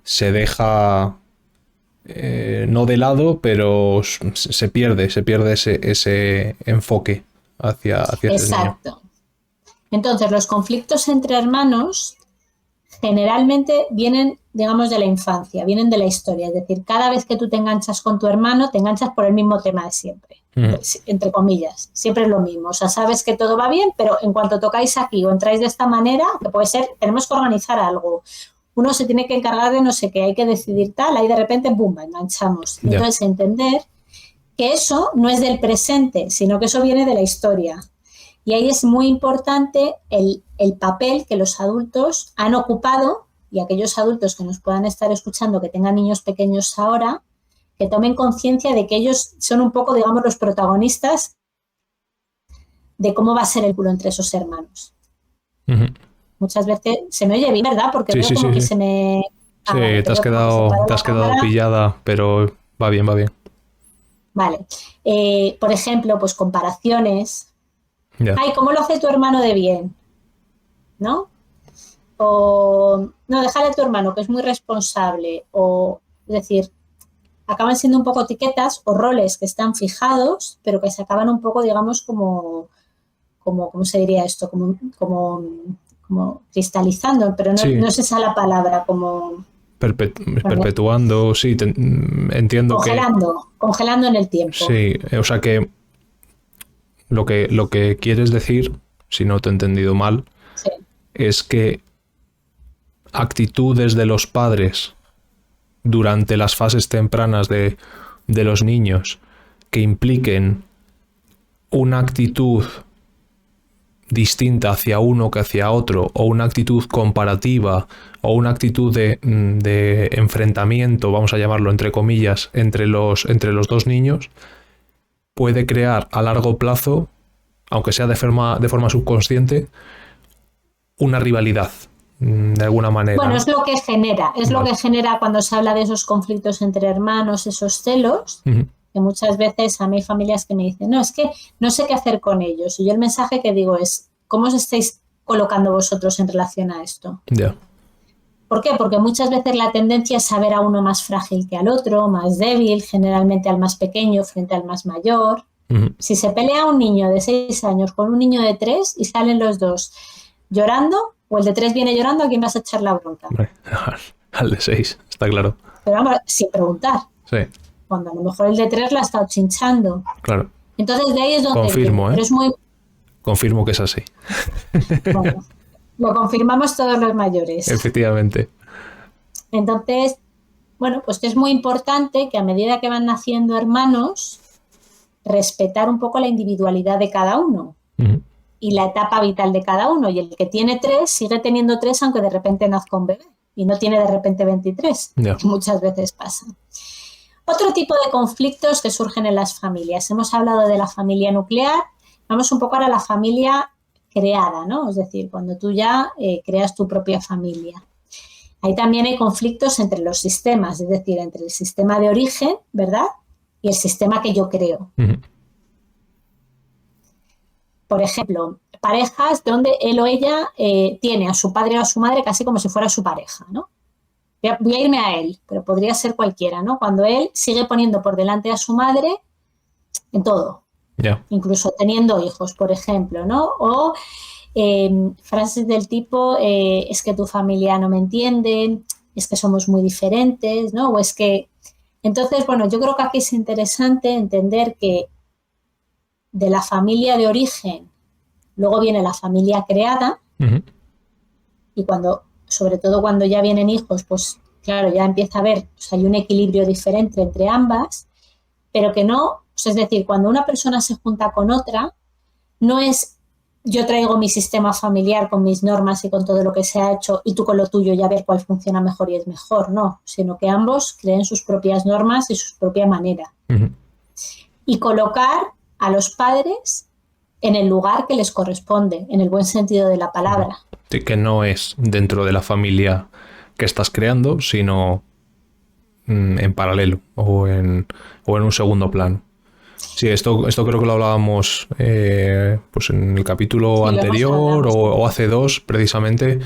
se deja... no de lado, pero se pierde ese enfoque hacia ese niño.
Exacto. Entonces, los conflictos entre hermanos generalmente vienen, digamos, de la infancia, vienen de la historia. Es decir, cada vez que tú te enganchas con tu hermano, te enganchas por el mismo tema de siempre, entre comillas. Siempre es lo mismo. O sea, sabes que todo va bien, pero en cuanto tocáis aquí o entráis de esta manera, que puede ser, tenemos que organizar algo. Uno se tiene que encargar de no sé qué, hay que decidir tal, ahí de repente, ¡bum!, enganchamos. Yeah. Entonces, entender que eso no es del presente, sino que eso viene de la historia. Y ahí es muy importante el papel que los adultos han ocupado, y aquellos adultos que nos puedan estar escuchando, que tengan niños pequeños ahora, que tomen conciencia de que ellos son un poco, digamos, los protagonistas de cómo va a ser el vínculo entre esos hermanos. Muchas veces se me oye bien, ¿verdad? Porque
sí,
veo
sí,
como
sí.
que se me...
Sí, te has quedado pillada, pero va bien, va bien.
Vale. Por ejemplo, pues comparaciones.
Yeah.
Ay, ¿cómo lo hace tu hermano de bien? ¿No? O, no, déjale a tu hermano, que es muy responsable. O, es decir, acaban siendo un poco etiquetas o roles que están fijados, pero que se acaban un poco, digamos, como ¿cómo se diría esto? Como cristalizando, pero no, sí. No es esa la palabra, como...
Perpetuando, sí, entiendo
congelando en el tiempo.
Sí, o sea que lo que quieres decir, si no te he entendido mal,
sí.
Es que actitudes de los padres durante las fases tempranas de los niños que impliquen una actitud distinta hacia uno que hacia otro, o una actitud comparativa, o una actitud de enfrentamiento, vamos a llamarlo entre comillas, entre los dos niños, puede crear a largo plazo, aunque sea de forma subconsciente, una rivalidad, de alguna manera.
Bueno, es lo que genera, lo que genera cuando se habla de esos conflictos entre hermanos, esos celos, que muchas veces a mí hay familias que me dicen, no, es que no sé qué hacer con ellos. Y yo el mensaje que digo es, ¿cómo os estáis colocando vosotros en relación a esto?
Yeah.
¿Por qué? Porque muchas veces la tendencia es saber a uno más frágil que al otro, más débil, generalmente al más pequeño frente al más mayor. Si se pelea un niño de 6 años con un niño de 3 y salen los dos llorando, o el de 3 viene llorando, ¿a quién vas a echar la bronca?
Al de 6, está claro.
Pero vamos, sin preguntar.
Sí.
Cuando a lo mejor el de 3 la ha estado chinchando.
Claro.
Entonces de ahí es donde...
Confirmo,
pero es muy...
Confirmo que es así.
Bueno, lo confirmamos todos los mayores.
Efectivamente.
Entonces, bueno, pues que es muy importante que a medida que van naciendo hermanos, respetar un poco la individualidad de cada uno. Y la etapa vital de cada uno. Y el que tiene 3 sigue teniendo 3 aunque de repente nazca un bebé. Y no tiene de repente 23.
Yeah.
Muchas veces pasa. Otro tipo de conflictos que surgen en las familias. Hemos hablado de la familia nuclear, vamos un poco ahora a la familia creada, ¿no? Es decir, cuando tú ya creas tu propia familia. Ahí también hay conflictos entre los sistemas, es decir, entre el sistema de origen, ¿verdad? Y el sistema que yo creo.
Ujú.
Por ejemplo, parejas donde él o ella tiene a su padre o a su madre casi como si fuera su pareja, ¿no? Voy a irme a él, pero podría ser cualquiera, ¿no? Cuando él sigue poniendo por delante a su madre en todo,
Ya.
incluso teniendo hijos, por ejemplo, ¿no? O frases del tipo, es que tu familia no me entiende, es que somos muy diferentes, ¿no? O es que... Entonces, bueno, yo creo que aquí es interesante entender que de la familia de origen luego viene la familia creada.
Ujú.
Y sobre todo cuando ya vienen hijos, pues claro, ya empieza a haber, hay un equilibrio diferente entre ambas, pero que no, es decir, cuando una persona se junta con otra, no es yo traigo mi sistema familiar con mis normas y con todo lo que se ha hecho y tú con lo tuyo ya ver cuál funciona mejor y es mejor, no, sino que ambos creen sus propias normas y su propia manera.
Ujú.
Y colocar a los padres en el lugar que les corresponde, en el buen sentido de la palabra.
Sí, que no es dentro de la familia que estás creando, sino en paralelo o en un segundo plano. Sí, esto creo que lo hablábamos pues en el capítulo
Sí,
anterior o hace dos, precisamente.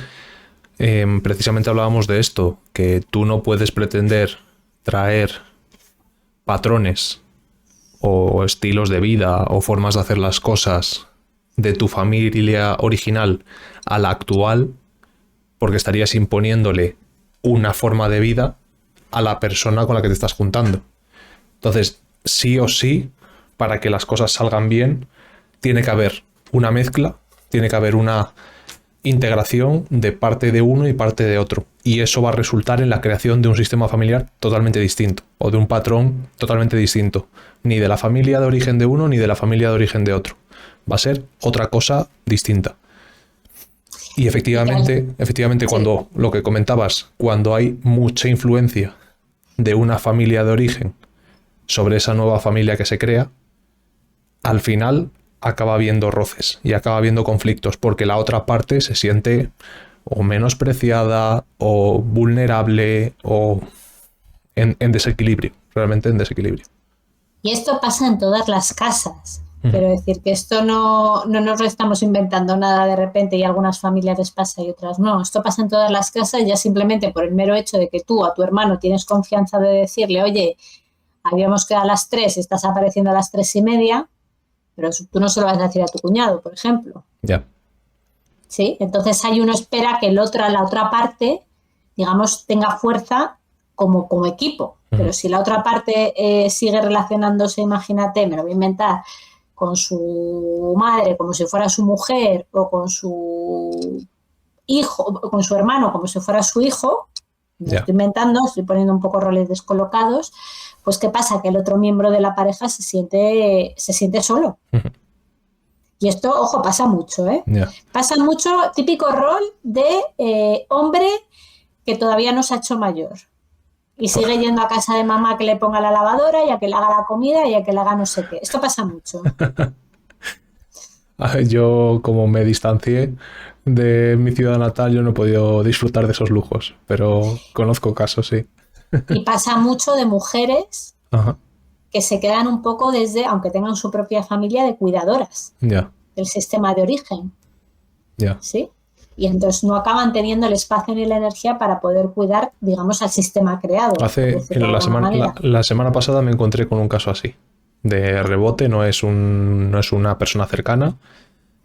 Precisamente hablábamos de esto, que tú no puedes pretender traer patrones o estilos de vida o formas de hacer las cosas de tu familia original a la actual, porque estarías imponiéndole una forma de vida a la persona con la que te estás juntando. Entonces, sí o sí, para que las cosas salgan bien, tiene que haber una mezcla, tiene que haber una integración de parte de uno y parte de otro. Y eso va a resultar en la creación de un sistema familiar totalmente distinto, o de un patrón totalmente distinto. Ni de la familia de origen de uno, ni de la familia de origen de otro. Va a ser otra cosa distinta. Y efectivamente, cuando lo que comentabas, cuando hay mucha influencia de una familia de origen sobre esa nueva familia que se crea, al final acaba habiendo roces y acaba habiendo conflictos, porque la otra parte se siente o menospreciada o vulnerable o en desequilibrio, realmente en desequilibrio.
Y esto pasa en todas las casas. Quiero decir que esto no nos lo estamos inventando nada de repente y a algunas familias les pasa y otras no. Esto pasa en todas las casas ya simplemente por el mero hecho de que tú a tu hermano tienes confianza de decirle, oye, habíamos quedado a las 3, estás apareciendo a las 3:30, pero tú no se lo vas a decir a tu cuñado, por ejemplo.
Ya.
¿Sí? Entonces ahí uno espera que la otra parte, digamos, tenga fuerza como equipo. Pero si la otra parte sigue relacionándose, imagínate, me lo voy a inventar, con su madre como si fuera su mujer o con su hijo, o con su hermano como si fuera su hijo, me lo estoy inventando, estoy poniendo un poco roles descolocados, pues ¿qué pasa? Que el otro miembro de la pareja se siente solo. Y esto, ojo, pasa mucho, ¿eh? Pasa mucho, típico rol de hombre que todavía no se ha hecho mayor. Y sigue yendo a casa de mamá a que le ponga la lavadora y a que le haga la comida y a que le haga no sé qué. Esto pasa mucho.
Yo, como me distancié de mi ciudad natal, yo no he podido disfrutar de esos lujos, pero conozco casos, sí.
Y pasa mucho de mujeres
Ajá.
que se quedan un poco desde, aunque tengan su propia familia, de cuidadoras del sistema de origen. ¿Sí? Y entonces no acaban teniendo el espacio ni la energía para poder cuidar, digamos, al sistema creado.
La semana pasada me encontré con un caso así. De rebote, no es una persona cercana,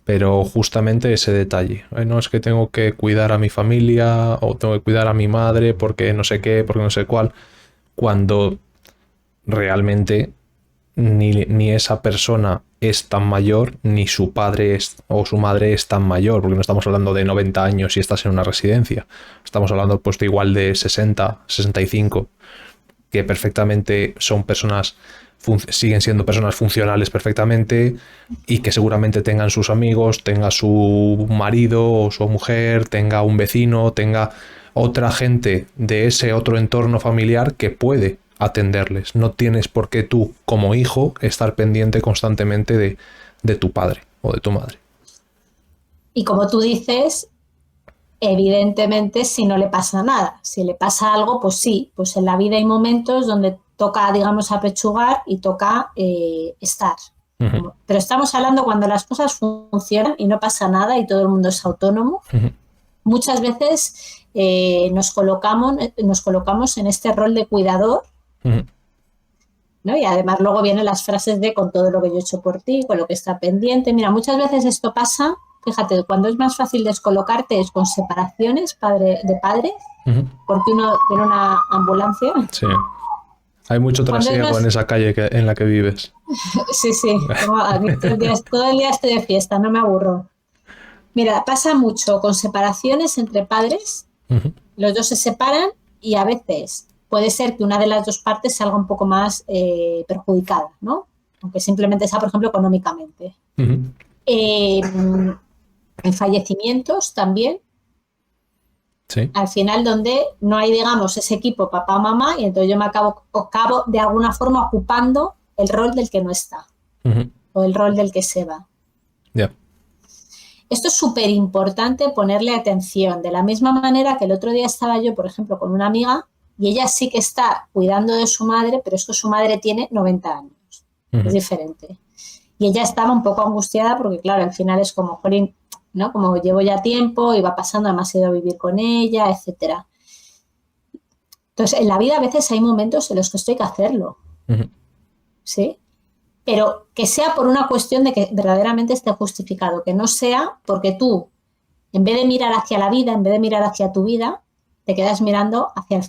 pero justamente ese detalle. No es que tengo que cuidar a mi familia o tengo que cuidar a mi madre porque no sé qué, porque no sé cuál, cuando realmente ni esa persona es tan mayor, ni su padre o su madre es tan mayor, porque no estamos hablando de 90 años y estás en una residencia. Estamos hablando pues de igual de 60, 65, que perfectamente son personas, siguen siendo personas funcionales perfectamente y que seguramente tengan sus amigos, tenga su marido o su mujer, tenga un vecino, tenga otra gente de ese otro entorno familiar que puede atenderles. No tienes por qué tú, como hijo, estar pendiente constantemente de tu padre o de tu madre.
Y como tú dices, evidentemente si no le pasa nada. Si le pasa algo, pues sí, pues en la vida hay momentos donde toca, digamos, apechugar y toca estar.
Uh-huh.
Pero estamos hablando cuando las cosas funcionan y no pasa nada y todo el mundo es autónomo.
Uh-huh.
Muchas veces nos colocamos en este rol de cuidador,
uh-huh,
¿no? Y además luego vienen las frases de con todo lo que yo he hecho por ti, con lo que está pendiente. Mira, muchas veces esto pasa, fíjate, cuando es más fácil descolocarte es con separaciones de padres,
uh-huh.
porque uno tiene una ambulancia.
Sí. Hay mucho trasiego en esa calle en la que vives.
Sí, sí. Todo el día estoy de fiesta, no me aburro. Mira, pasa mucho con separaciones entre padres.
Uh-huh.
Los dos se separan y a veces puede ser que una de las dos partes salga un poco más perjudicada, ¿no? Aunque simplemente sea, por ejemplo, económicamente.
Uh-huh.
En fallecimientos también.
Sí.
Al final donde no hay, digamos, ese equipo papá-mamá y entonces yo me acabo de alguna forma ocupando el rol del que no está. Uh-huh. O el rol del que se va.
Ya. Yeah.
Esto es súper importante ponerle atención. De la misma manera que el otro día estaba yo, por ejemplo, con una amiga y ella sí que está cuidando de su madre, pero es que su madre tiene 90 años. Uh-huh. Es diferente. Y ella estaba un poco angustiada porque, claro, al final es como, jolín, ¿no? Como llevo ya tiempo y va pasando, además he ido a vivir con ella, etcétera. Entonces, en la vida a veces hay momentos en los que esto hay que hacerlo. Uh-huh. ¿Sí? Pero que sea por una cuestión de que verdaderamente esté justificado, que no sea porque tú, en vez de mirar hacia la vida, en vez de mirar hacia tu vida, te quedas mirando hacia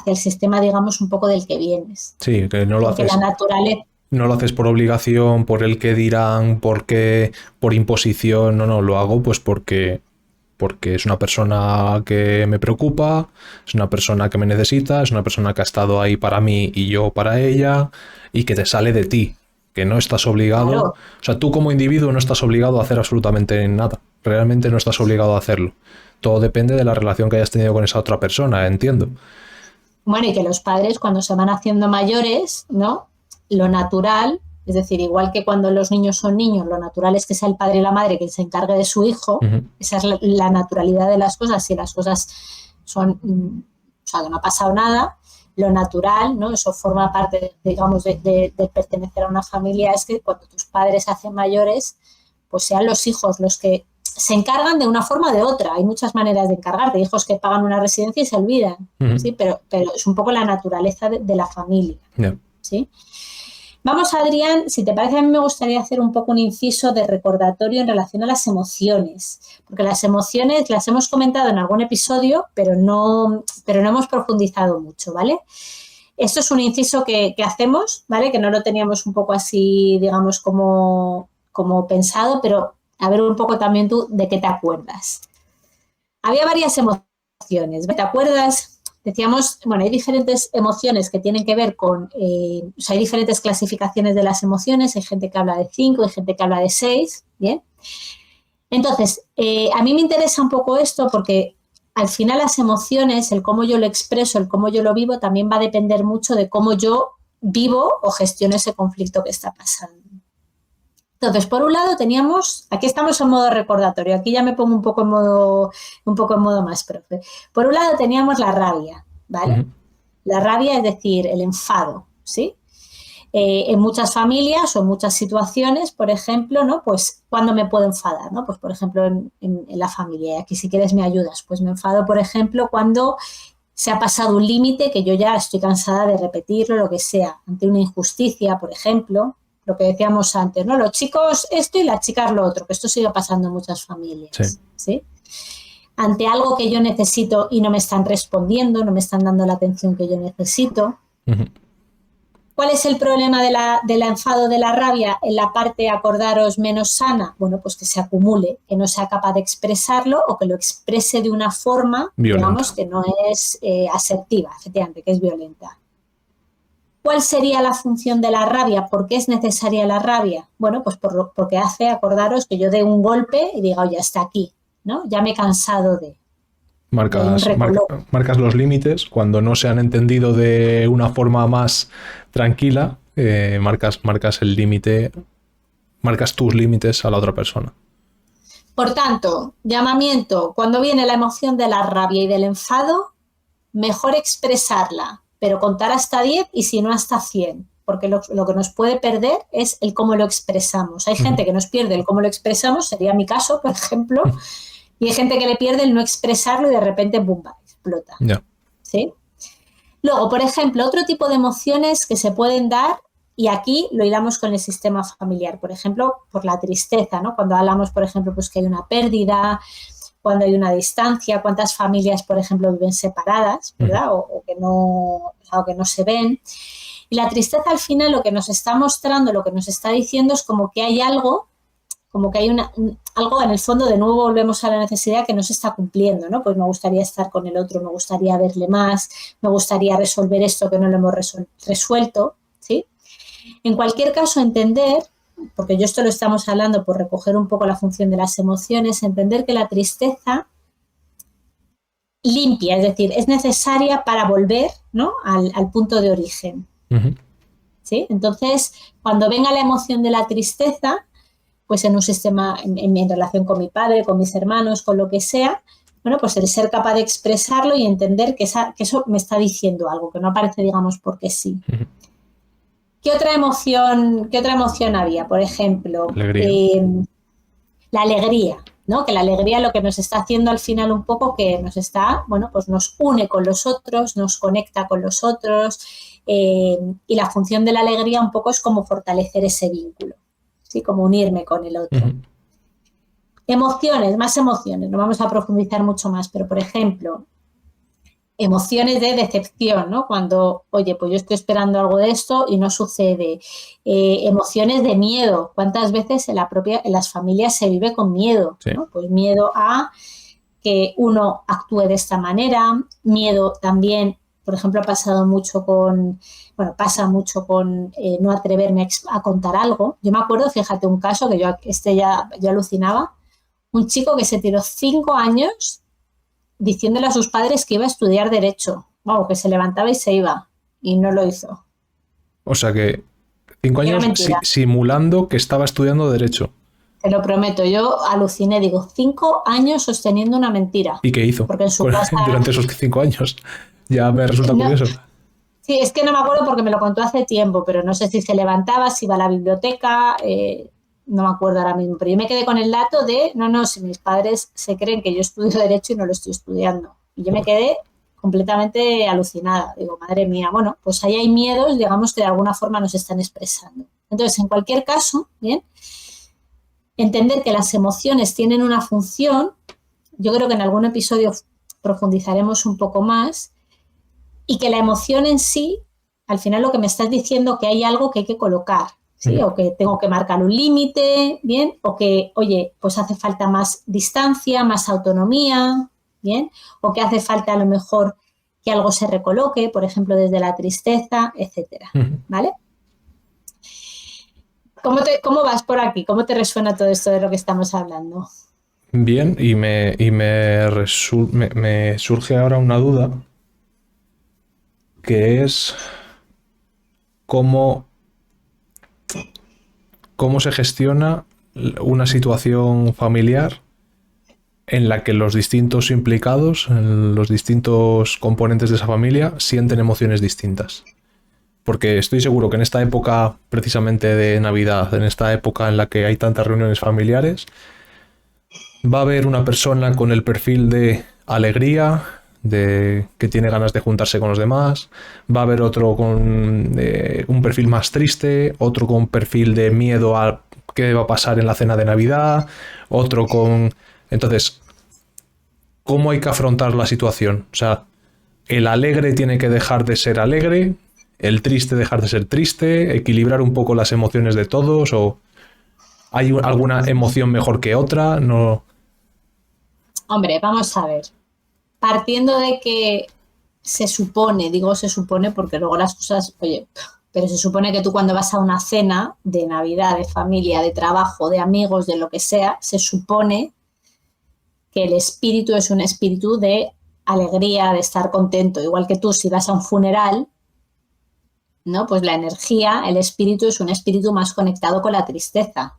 el sistema, digamos, un poco del que vienes.
Sí, que no lo
porque
haces.
La naturaleza.
No lo haces por obligación, por el que dirán, porque por imposición. No, lo hago pues porque es una persona que me preocupa, es una persona que me necesita, es una persona que ha estado ahí para mí y yo para ella, y que te sale de ti, que no estás obligado. Claro. O sea, tú como individuo no estás obligado a hacer absolutamente nada. Realmente no estás obligado a hacerlo. Todo depende de la relación que hayas tenido con esa otra persona, entiendo.
Bueno, y que los padres cuando se van haciendo mayores, ¿no? Lo natural, es decir, igual que cuando los niños son niños, lo natural es que sea el padre y la madre quien se encargue de su hijo. Uh-huh. Esa es la naturalidad de las cosas. Si las cosas son, o sea, que no ha pasado nada, lo natural, ¿no? Eso forma parte, digamos, de pertenecer a una familia, es que cuando tus padres se hacen mayores, pues sean los hijos los que se encargan de una forma o de otra. Hay muchas maneras de encargarte. Hay hijos que pagan una residencia y se olvidan, uh-huh. ¿Sí? Pero es un poco la naturaleza de la familia. Yeah. ¿Sí? Vamos, Adrián, si te parece, a mí me gustaría hacer un poco un inciso de recordatorio en relación a las emociones, porque las emociones las hemos comentado en algún episodio, pero no hemos profundizado mucho, ¿vale? Esto es un inciso que hacemos, ¿vale? Que no lo teníamos un poco así, digamos, como pensado, pero a ver un poco también tú de qué te acuerdas. Había varias emociones, ¿te acuerdas? Decíamos, bueno, hay diferentes emociones que tienen que ver con, o sea, hay diferentes clasificaciones de las emociones, hay gente que habla de 5, hay gente que habla de 6, ¿bien? Entonces, a mí me interesa un poco esto porque al final las emociones, el cómo yo lo expreso, el cómo yo lo vivo, también va a depender mucho de cómo yo vivo o gestiono ese conflicto que está pasando. Entonces, por un lado teníamos, aquí estamos en modo recordatorio, aquí ya me pongo un poco en modo más profe. Por un lado teníamos la rabia, ¿vale? Uh-huh. La rabia es decir, el enfado, ¿sí? En muchas familias o en muchas situaciones, por ejemplo, ¿no? Pues, ¿cuándo me puedo enfadar? ¿No? Pues, por ejemplo, en la familia, aquí si quieres me ayudas, pues me enfado, por ejemplo, cuando se ha pasado un límite que yo ya estoy cansada de repetirlo, lo que sea, ante una injusticia, por ejemplo. Lo que decíamos antes, ¿no? Los chicos esto y las chicas lo otro, que esto sigue pasando en muchas familias, sí. ¿Sí? Ante algo que yo necesito y no me están respondiendo, no me están dando la atención que yo necesito. Uh-huh. ¿Cuál es el problema del enfado, de la rabia en la parte, acordaros, menos sana? Bueno, pues que se acumule, que no sea capaz de expresarlo o que lo exprese de una forma, violenta. Digamos, que no es asertiva, efectivamente, que es violenta. ¿Cuál sería la función de la rabia? ¿Por qué es necesaria la rabia? Bueno, pues porque hace, acordaros, que yo dé un golpe y diga, oye, hasta aquí, ¿no? Ya me he cansado de.
Marcas los límites. Cuando no se han entendido de una forma más tranquila, marcas el límite, marcas tus límites a la otra persona.
Por tanto, llamamiento, cuando viene la emoción de la rabia y del enfado, mejor expresarla, pero contar hasta 10 y si no hasta 100, porque lo que nos puede perder es el cómo lo expresamos. Hay gente que nos pierde el cómo lo expresamos, sería mi caso, por ejemplo, y hay gente que le pierde el no expresarlo y de repente, ¡bum!, explota.
Yeah.
¿Sí? Luego, por ejemplo, otro tipo de emociones que se pueden dar, y aquí lo hilamos con el sistema familiar, por ejemplo, por la tristeza, ¿no? Cuando hablamos, por ejemplo, pues que hay una pérdida, cuando hay una distancia, cuántas familias, por ejemplo, viven separadas, ¿verdad? O que no se ven. Y la tristeza al final lo que nos está mostrando, lo que nos está diciendo es como que hay algo, como que hay algo en el fondo, de nuevo volvemos a la necesidad que no se está cumpliendo, ¿no? Pues me gustaría estar con el otro, me gustaría verle más, me gustaría resolver esto que no lo hemos resuelto, ¿sí? En cualquier caso, entender, porque yo esto lo estamos hablando por recoger un poco la función de las emociones, entender que la tristeza limpia, es decir, es necesaria para volver, ¿no?, al punto de origen. ¿Sí? Entonces, cuando venga la emoción de la tristeza, pues en un sistema, en relación con mi padre, con mis hermanos, con lo que sea, bueno, pues el ser capaz de expresarlo y entender que eso me está diciendo algo, que no aparece, digamos, porque sí. ¿Qué otra emoción había? Por ejemplo, la alegría, ¿no? Que la alegría lo que nos está haciendo al final un poco que nos está, bueno, pues nos une con los otros, nos conecta con los otros, y la función de la alegría un poco es como fortalecer ese vínculo, ¿sí? Como unirme con el otro. Más emociones, no vamos a profundizar mucho más, pero por ejemplo, emociones de decepción, ¿no? Cuando, oye, pues yo estoy esperando algo de esto y no sucede. Emociones de miedo. ¿Cuántas veces en las familias se vive con miedo?
Sí.
¿No? Pues miedo a que uno actúe de esta manera, miedo también, por ejemplo, pasa mucho con no atreverme a contar algo. Yo me acuerdo, fíjate, un caso que yo alucinaba, un chico que se tiró 5 años diciéndole a sus padres que iba a estudiar Derecho. Wow, que se levantaba y se iba. Y no lo hizo.
O sea que 5 años simulando que estaba estudiando Derecho.
Te lo prometo, yo aluciné, digo, 5 años sosteniendo una mentira.
¿Y qué hizo?
Porque en su casa...
durante esos 5 años? Ya me resulta curioso.
Sí, es que no me acuerdo porque me lo contó hace tiempo, pero no sé si se levantaba, si iba a la biblioteca... no me acuerdo ahora mismo, pero yo me quedé con el dato de, si mis padres se creen que yo estudio Derecho y no lo estoy estudiando. Y yo me quedé completamente alucinada. Digo, madre mía, bueno, pues ahí hay miedos, digamos, que de alguna forma nos están expresando. Entonces, en cualquier caso, bien, entender que las emociones tienen una función, yo creo que en algún episodio profundizaremos un poco más, y que la emoción en sí, al final lo que me estás diciendo que hay algo que hay que colocar. ¿Sí? O que tengo que marcar un límite, ¿bien? O que, oye, pues hace falta más distancia, más autonomía, ¿bien? O que hace falta a lo mejor que algo se recoloque, por ejemplo, desde la tristeza, etcétera, ¿vale? ¿Cómo vas por aquí? ¿Cómo te resuena todo esto de lo que estamos hablando?
Bien, y me surge ahora una duda, que es cómo se gestiona una situación familiar en la que los distintos implicados, los distintos componentes de esa familia, sienten emociones distintas. Porque estoy seguro que en esta época, precisamente de Navidad, en esta época en la que hay tantas reuniones familiares, va a haber una persona con el perfil de alegría, de que tiene ganas de juntarse con los demás, va a haber otro con un perfil más triste, otro con perfil de miedo a qué va a pasar en la cena de Navidad, otro con... Entonces, ¿cómo hay que afrontar la situación? O sea, el alegre tiene que dejar de ser alegre, el triste dejar de ser triste, equilibrar un poco las emociones de todos, o ¿hay alguna emoción mejor que otra? No.
Hombre, vamos a ver. Partiendo de que se supone, digo se supone porque luego las cosas, oye, pero se supone que tú cuando vas a una cena de Navidad, de familia, de trabajo, de amigos, de lo que sea, se supone que el espíritu es un espíritu de alegría, de estar contento. Igual que tú, si vas a un funeral, ¿no? Pues la energía, el espíritu es un espíritu más conectado con la tristeza.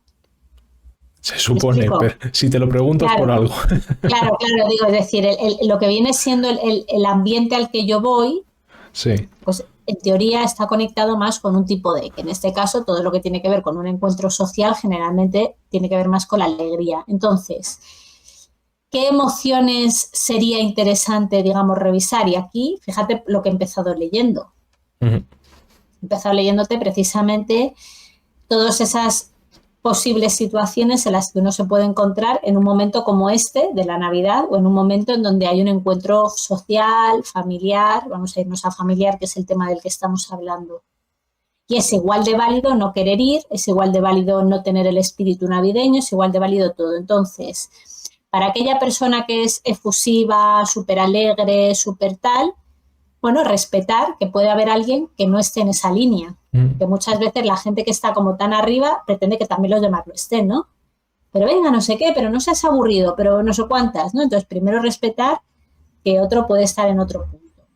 Se
¿Me
supone,
explico?
pero si te lo pregunto es por
Claro,
algo.
claro, digo, es decir, lo que viene siendo el ambiente al que yo voy,
Sí.
pues en teoría está conectado más con un tipo de, que en este caso todo lo que tiene que ver con un encuentro social generalmente tiene que ver más con la alegría. Entonces, ¿qué emociones sería interesante, digamos, revisar? Y aquí, fíjate lo que he empezado leyendo.
Ujú.
He empezado leyéndote precisamente todas esas posibles situaciones en las que uno se puede encontrar en un momento como este de la Navidad o en un momento en donde hay un encuentro social, familiar, vamos a irnos a familiar, que es el tema del que estamos hablando. Y es igual de válido no querer ir, es igual de válido no tener el espíritu navideño, es igual de válido todo. Entonces, para aquella persona que es efusiva, súper alegre, súper tal, bueno, respetar que puede haber alguien que no esté en esa línea. Que muchas veces la gente que está como tan arriba pretende que también los demás lo estén, ¿no? Pero venga, no sé qué, pero no seas aburrido, pero no sé cuántas, ¿no? Entonces, primero respetar que otro puede estar en otro punto.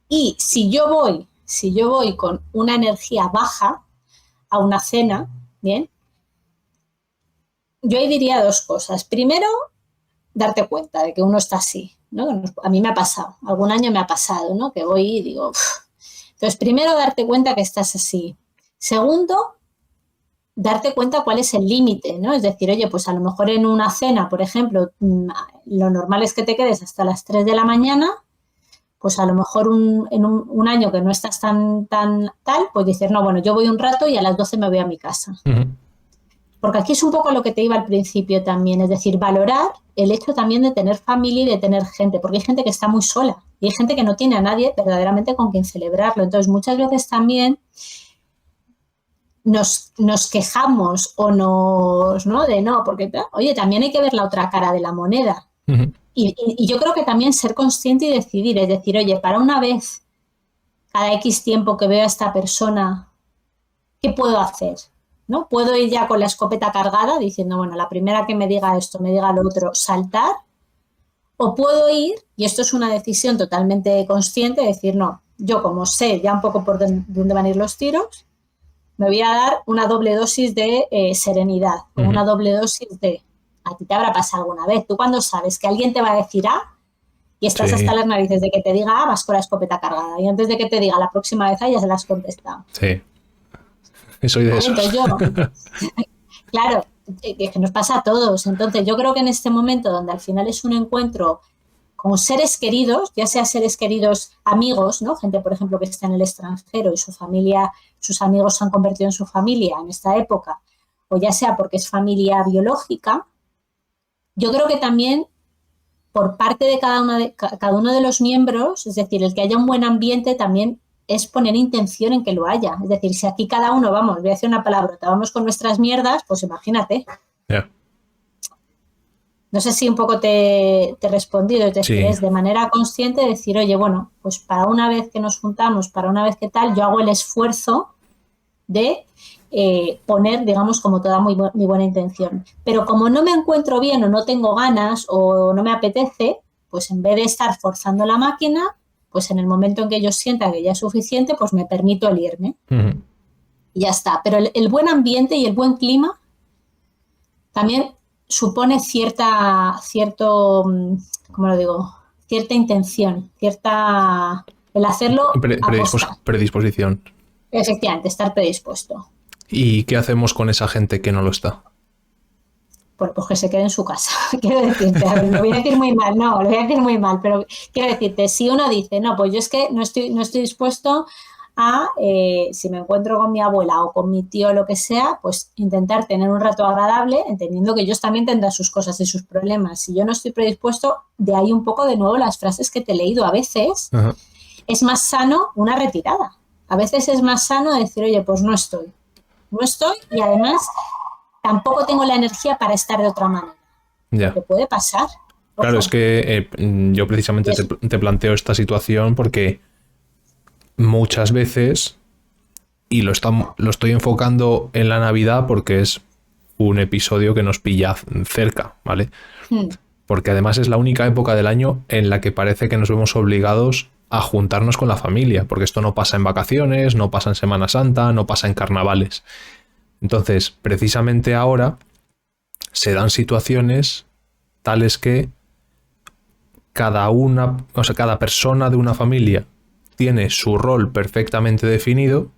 Y si yo voy con una energía baja a una cena, ¿bien? Yo ahí diría dos cosas. Primero, darte cuenta de que uno está así, ¿no? A mí me ha pasado, algún año me ha pasado, ¿no? Que voy y digo, uff. Entonces, primero, darte cuenta que estás así. Segundo, darte cuenta cuál es el límite, ¿no? Es decir, oye, pues a lo mejor en una cena, por ejemplo, lo normal es que te quedes hasta las 3 de la mañana, pues a lo mejor en un año que no estás tan tal, pues dices, no, bueno, yo voy un rato y a las 12 me voy a mi casa.
Ujú.
Porque aquí es un poco lo que te iba al principio también, es decir, valorar el hecho también de tener familia y de tener gente, porque hay gente que está muy sola y hay gente que no tiene a nadie verdaderamente con quien celebrarlo. Entonces, muchas veces también nos quejamos o ¿no? De no, porque, oye, también hay que ver la otra cara de la moneda.
Ujú.
Y yo creo que también ser consciente y decidir, es decir, oye, para una vez, cada X tiempo que veo a esta persona, ¿qué puedo hacer? ¿No? Puedo ir ya con la escopeta cargada diciendo, bueno, la primera que me diga esto, me diga lo otro, saltar, o puedo ir, y esto es una decisión totalmente consciente, decir, no, yo como sé ya un poco por dónde van a ir los tiros, me voy a dar una doble dosis de serenidad, o una doble dosis de, a ti te habrá pasado alguna vez, tú cuando sabes que alguien te va a decir A y estás hasta
Sí,
las narices de que te diga A, vas con la escopeta cargada, y antes de que te diga la próxima vez A ya se la has contestado.
sí. Soy de
¿Vale?
esos.
Entonces yo, claro, que nos pasa a todos. Entonces yo creo que en este momento donde al final es un encuentro con seres queridos, ya sea seres queridos amigos, ¿no? Gente, por ejemplo, que está en el extranjero y su familia, sus amigos se han convertido en su familia en esta época, o ya sea porque es familia biológica, yo creo que también por parte de cada uno de los miembros, es decir, el que haya un buen ambiente también es poner intención en que lo haya. Es decir, si aquí cada uno, vamos, voy a decir una palabra, vamos con nuestras mierdas, pues imagínate.
Ya.
No sé si un poco te he respondido, es decir,
Sí.
es de manera consciente decir, oye, bueno, pues para una vez que nos juntamos, para una vez que tal, yo hago el esfuerzo de poner, digamos, como toda mi buena intención. Pero como no me encuentro bien o no tengo ganas o no me apetece, pues en vez de estar forzando la máquina, pues en el momento en que yo sienta que ya es suficiente, pues me permito el irme
Ujú.
y ya está. Pero el buen ambiente y el buen clima también supone ¿cómo lo digo? Cierta intención, el hacerlo aposta.
Predisposición.
Efectivamente, estar predispuesto.
¿Y qué hacemos con esa gente que no lo está?
Bueno, pues que se quede en su casa. Quiero decirte, a ver, lo voy a decir muy mal, no, lo voy a decir muy mal, pero quiero decirte, si uno dice, no, pues yo es que no estoy dispuesto a, si me encuentro con mi abuela o con mi tío o lo que sea, pues intentar tener un rato agradable, entendiendo que ellos también tendrán sus cosas y sus problemas. Si yo no estoy predispuesto, de ahí un poco de nuevo las frases que te he leído. A veces
Ajá.
es más sano una retirada. A veces es más sano decir, oye, pues no estoy y además tampoco tengo la energía para estar de otra manera.
Ya.
Que puede pasar.
Claro, es
Ojo.
que yo precisamente te planteo esta situación porque muchas veces, y lo estoy enfocando en la Navidad porque es un episodio que nos pilla cerca, ¿vale? porque además es la única época del año en la que parece que nos vemos obligados a juntarnos con la familia, porque esto no pasa en vacaciones, no pasa en Semana Santa, no pasa en carnavales. Entonces, precisamente ahora se dan situaciones tales que cada persona de una familia tiene su rol perfectamente definido.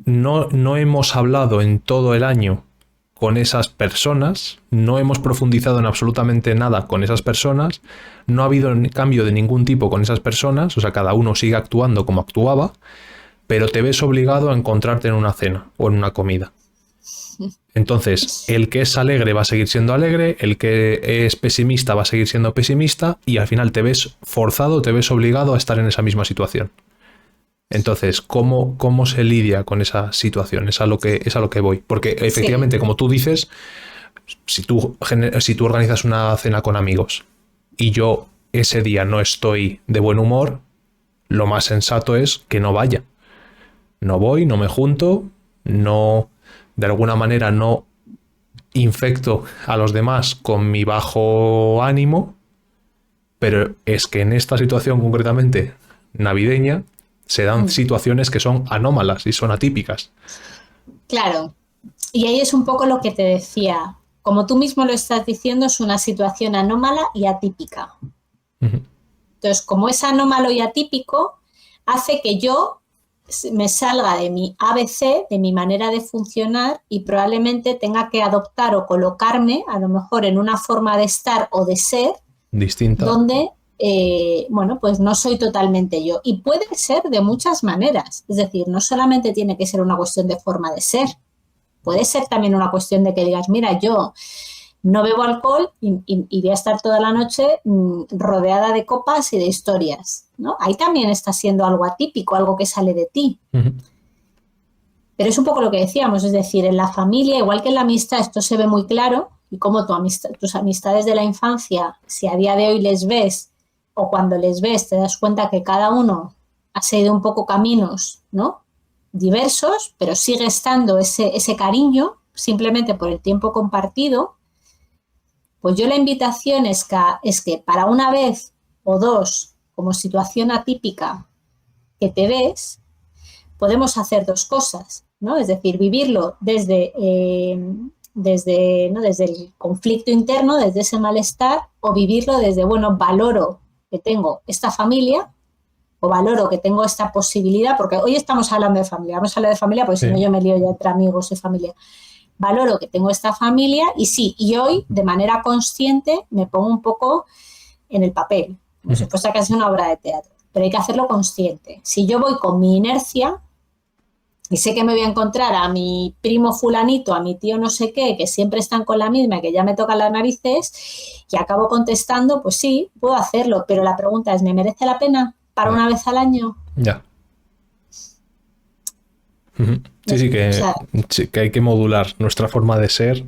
No hemos hablado en todo el año con esas personas, no hemos profundizado en absolutamente nada con esas personas, no ha habido cambio de ningún tipo con esas personas, o sea, cada uno sigue actuando como actuaba, pero te ves obligado a encontrarte en una cena o en una comida. Entonces, el que es alegre va a seguir siendo alegre, el que es pesimista va a seguir siendo pesimista, y al final te ves forzado, te ves obligado a estar en esa misma situación. Entonces, ¿cómo se lidia con esa situación? Es a lo que voy. Porque efectivamente, sí, como tú dices, si tú organizas una cena con amigos y yo ese día no estoy de buen humor, lo más sensato es que no vaya. No voy, no me junto, no, de alguna manera no infecto a los demás con mi bajo ánimo, pero es que en esta situación concretamente navideña se dan situaciones que son anómalas y son atípicas.
Claro, y ahí es un poco lo que te decía. Como tú mismo lo estás diciendo, es una situación anómala y atípica. Uh-huh. Entonces, como es anómalo y atípico, hace que yo me salga de mi ABC, de mi manera de funcionar, y probablemente tenga que adoptar o colocarme, a lo mejor, en una forma de estar o de ser
distinta,
donde pues no soy totalmente yo. Y puede ser de muchas maneras. Es decir, no solamente tiene que ser una cuestión de forma de ser. Puede ser también una cuestión de que digas, mira, yo no bebo alcohol y voy a estar toda la noche rodeada de copas y de historias, ¿no? Ahí también está siendo algo atípico, algo que sale de ti. Uh-huh. Pero es un poco lo que decíamos, es decir, en la familia, igual que en la amistad, esto se ve muy claro, y como tus amistades de la infancia, si a día de hoy les ves, o cuando les ves te das cuenta que cada uno ha seguido un poco caminos, ¿no?, diversos, pero sigue estando ese cariño, simplemente por el tiempo compartido. Pues yo la invitación es que para una vez o dos, como situación atípica que te ves, podemos hacer dos cosas, ¿no? Es decir, vivirlo desde el conflicto interno, desde ese malestar, o vivirlo desde, bueno, valoro que tengo esta familia, o valoro que tengo esta posibilidad, porque hoy estamos hablando de familia, vamos a hablar de familia porque sí, si no yo me lío ya entre amigos y familia. Valoro que tengo esta familia y sí, y hoy de manera consciente me pongo un poco en el papel, como si fuese casi una obra de teatro, pero hay que hacerlo consciente. Si yo voy con mi inercia y sé que me voy a encontrar a mi primo fulanito, a mi tío no sé qué, que siempre están con la misma, que ya me tocan las narices, y acabo contestando, pues sí, puedo hacerlo, pero la pregunta es, ¿me merece la pena para una vez al año?
Ya. Uh-huh. Sí, que hay que modular nuestra forma de ser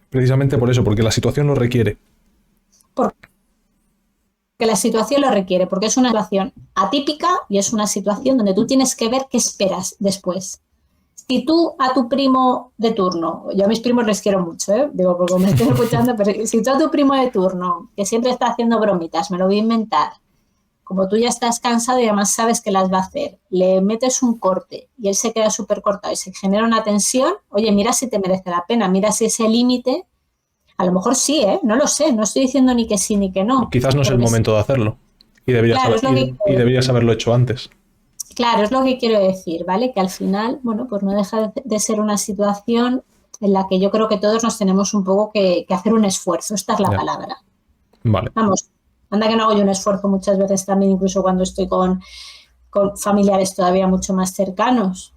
precisamente por eso, porque la situación lo requiere.
Que la situación lo requiere, porque es una situación atípica y es una situación donde tú tienes que ver qué esperas después. Si tú a tu primo de turno, yo a mis primos les quiero mucho, digo, porque me estoy escuchando, pero si tú a tu primo de turno, que siempre está haciendo bromitas, me lo voy a inventar, como tú ya estás cansado y además sabes que las va a hacer, le metes un corte y él se queda súper cortado y se genera una tensión, oye, mira si te merece la pena, mira si ese límite. A lo mejor sí, no lo sé, no estoy diciendo ni que sí ni que no.
Quizás no es el momento de hacerlo y deberías haberlo hecho antes.
Claro, es lo que quiero decir, ¿vale? Que al final, bueno, pues no deja de ser una situación en la que yo creo que todos nos tenemos un poco que hacer un esfuerzo, esta es la palabra.
Vale.
Vamos, anda que no hago yo un esfuerzo muchas veces también, incluso cuando estoy con familiares todavía mucho más cercanos.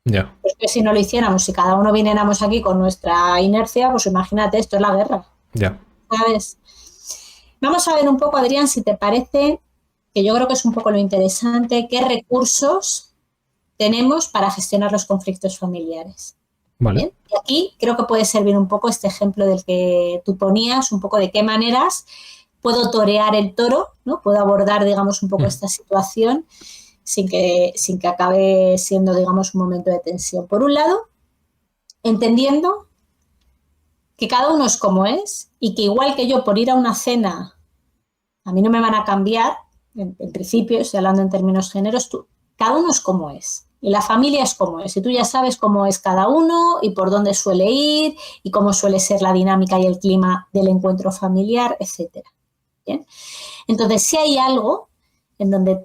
Ya.
Pues que si no lo hiciéramos, si cada uno viniéramos aquí con nuestra inercia, pues imagínate, esto es la guerra.
Ya.
¿Sabes? Vamos a ver un poco, Adrián, si te parece, que yo creo que es un poco lo interesante, qué recursos tenemos para gestionar los conflictos familiares.
Vale.
¿Bien? Y aquí creo que puede servir un poco este ejemplo del que tú ponías, un poco de qué maneras puedo torear el toro, ¿no? Puedo abordar, digamos, un poco esta situación sin que acabe siendo, digamos, un momento de tensión. Por un lado, entendiendo que cada uno es como es y que igual que yo por ir a una cena a mí no me van a cambiar, en principio, estoy hablando en términos géneros, cada uno es como es y la familia es como es y tú ya sabes cómo es cada uno y por dónde suele ir y cómo suele ser la dinámica y el clima del encuentro familiar, etcétera. ¿Bien? Entonces, si hay algo en donde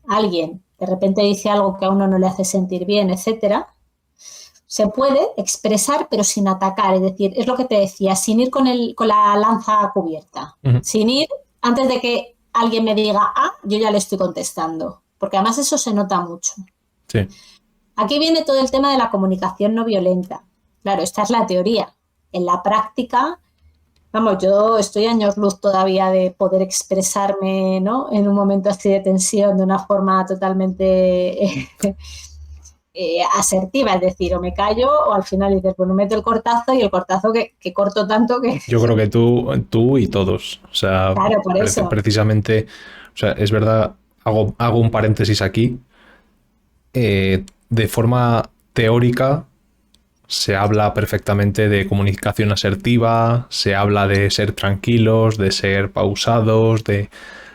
alguien, de repente dice algo que a uno no le hace sentir bien, etcétera, se puede expresar pero sin atacar, es decir, es lo que te decía, sin ir con la lanza cubierta, sin ir antes de que alguien me diga yo ya le estoy contestando, porque además eso se nota mucho.
Sí.
Aquí viene todo el tema de la comunicación no violenta. Claro, esta es la teoría. En la práctica, vamos, yo estoy años luz todavía de poder expresarme, ¿no?, en un momento así de tensión de una forma totalmente asertiva, es decir, o me callo o al final dices, bueno, meto el cortazo y el cortazo que corto tanto que...
Yo creo que tú y todos, o sea,
claro, por eso.
Precisamente, o sea, es verdad, hago un paréntesis aquí, de forma teórica se habla perfectamente de comunicación asertiva, se habla de ser tranquilos, de ser pausados, de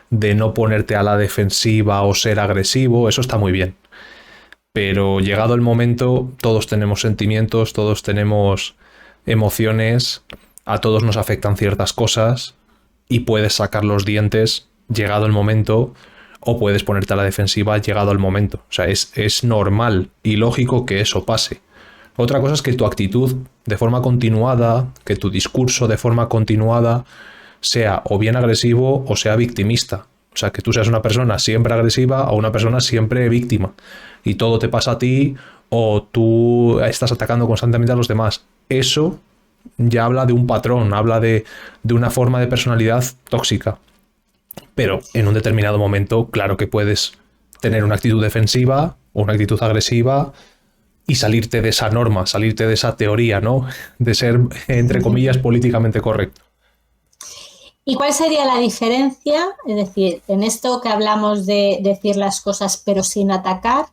no ponerte a la defensiva o ser agresivo, eso está muy bien. Pero llegado el momento, todos tenemos sentimientos, todos tenemos emociones, a todos nos afectan ciertas cosas y puedes sacar los dientes llegado el momento o puedes ponerte a la defensiva llegado el momento. O sea, es normal y lógico que eso pase. Otra cosa es que tu actitud de forma continuada, que tu discurso de forma continuada sea o bien agresivo o sea victimista. O sea, que tú seas una persona siempre agresiva o una persona siempre víctima. Y todo te pasa a ti o tú estás atacando constantemente a los demás. Eso ya habla de un patrón, habla de una forma de personalidad tóxica. Pero en un determinado momento, claro que puedes tener una actitud defensiva o una actitud agresiva y salirte de esa norma, salirte de esa teoría, ¿no? De ser, entre comillas, políticamente correcto.
¿Y cuál sería la diferencia? Es decir, en esto que hablamos de decir las cosas pero sin atacar,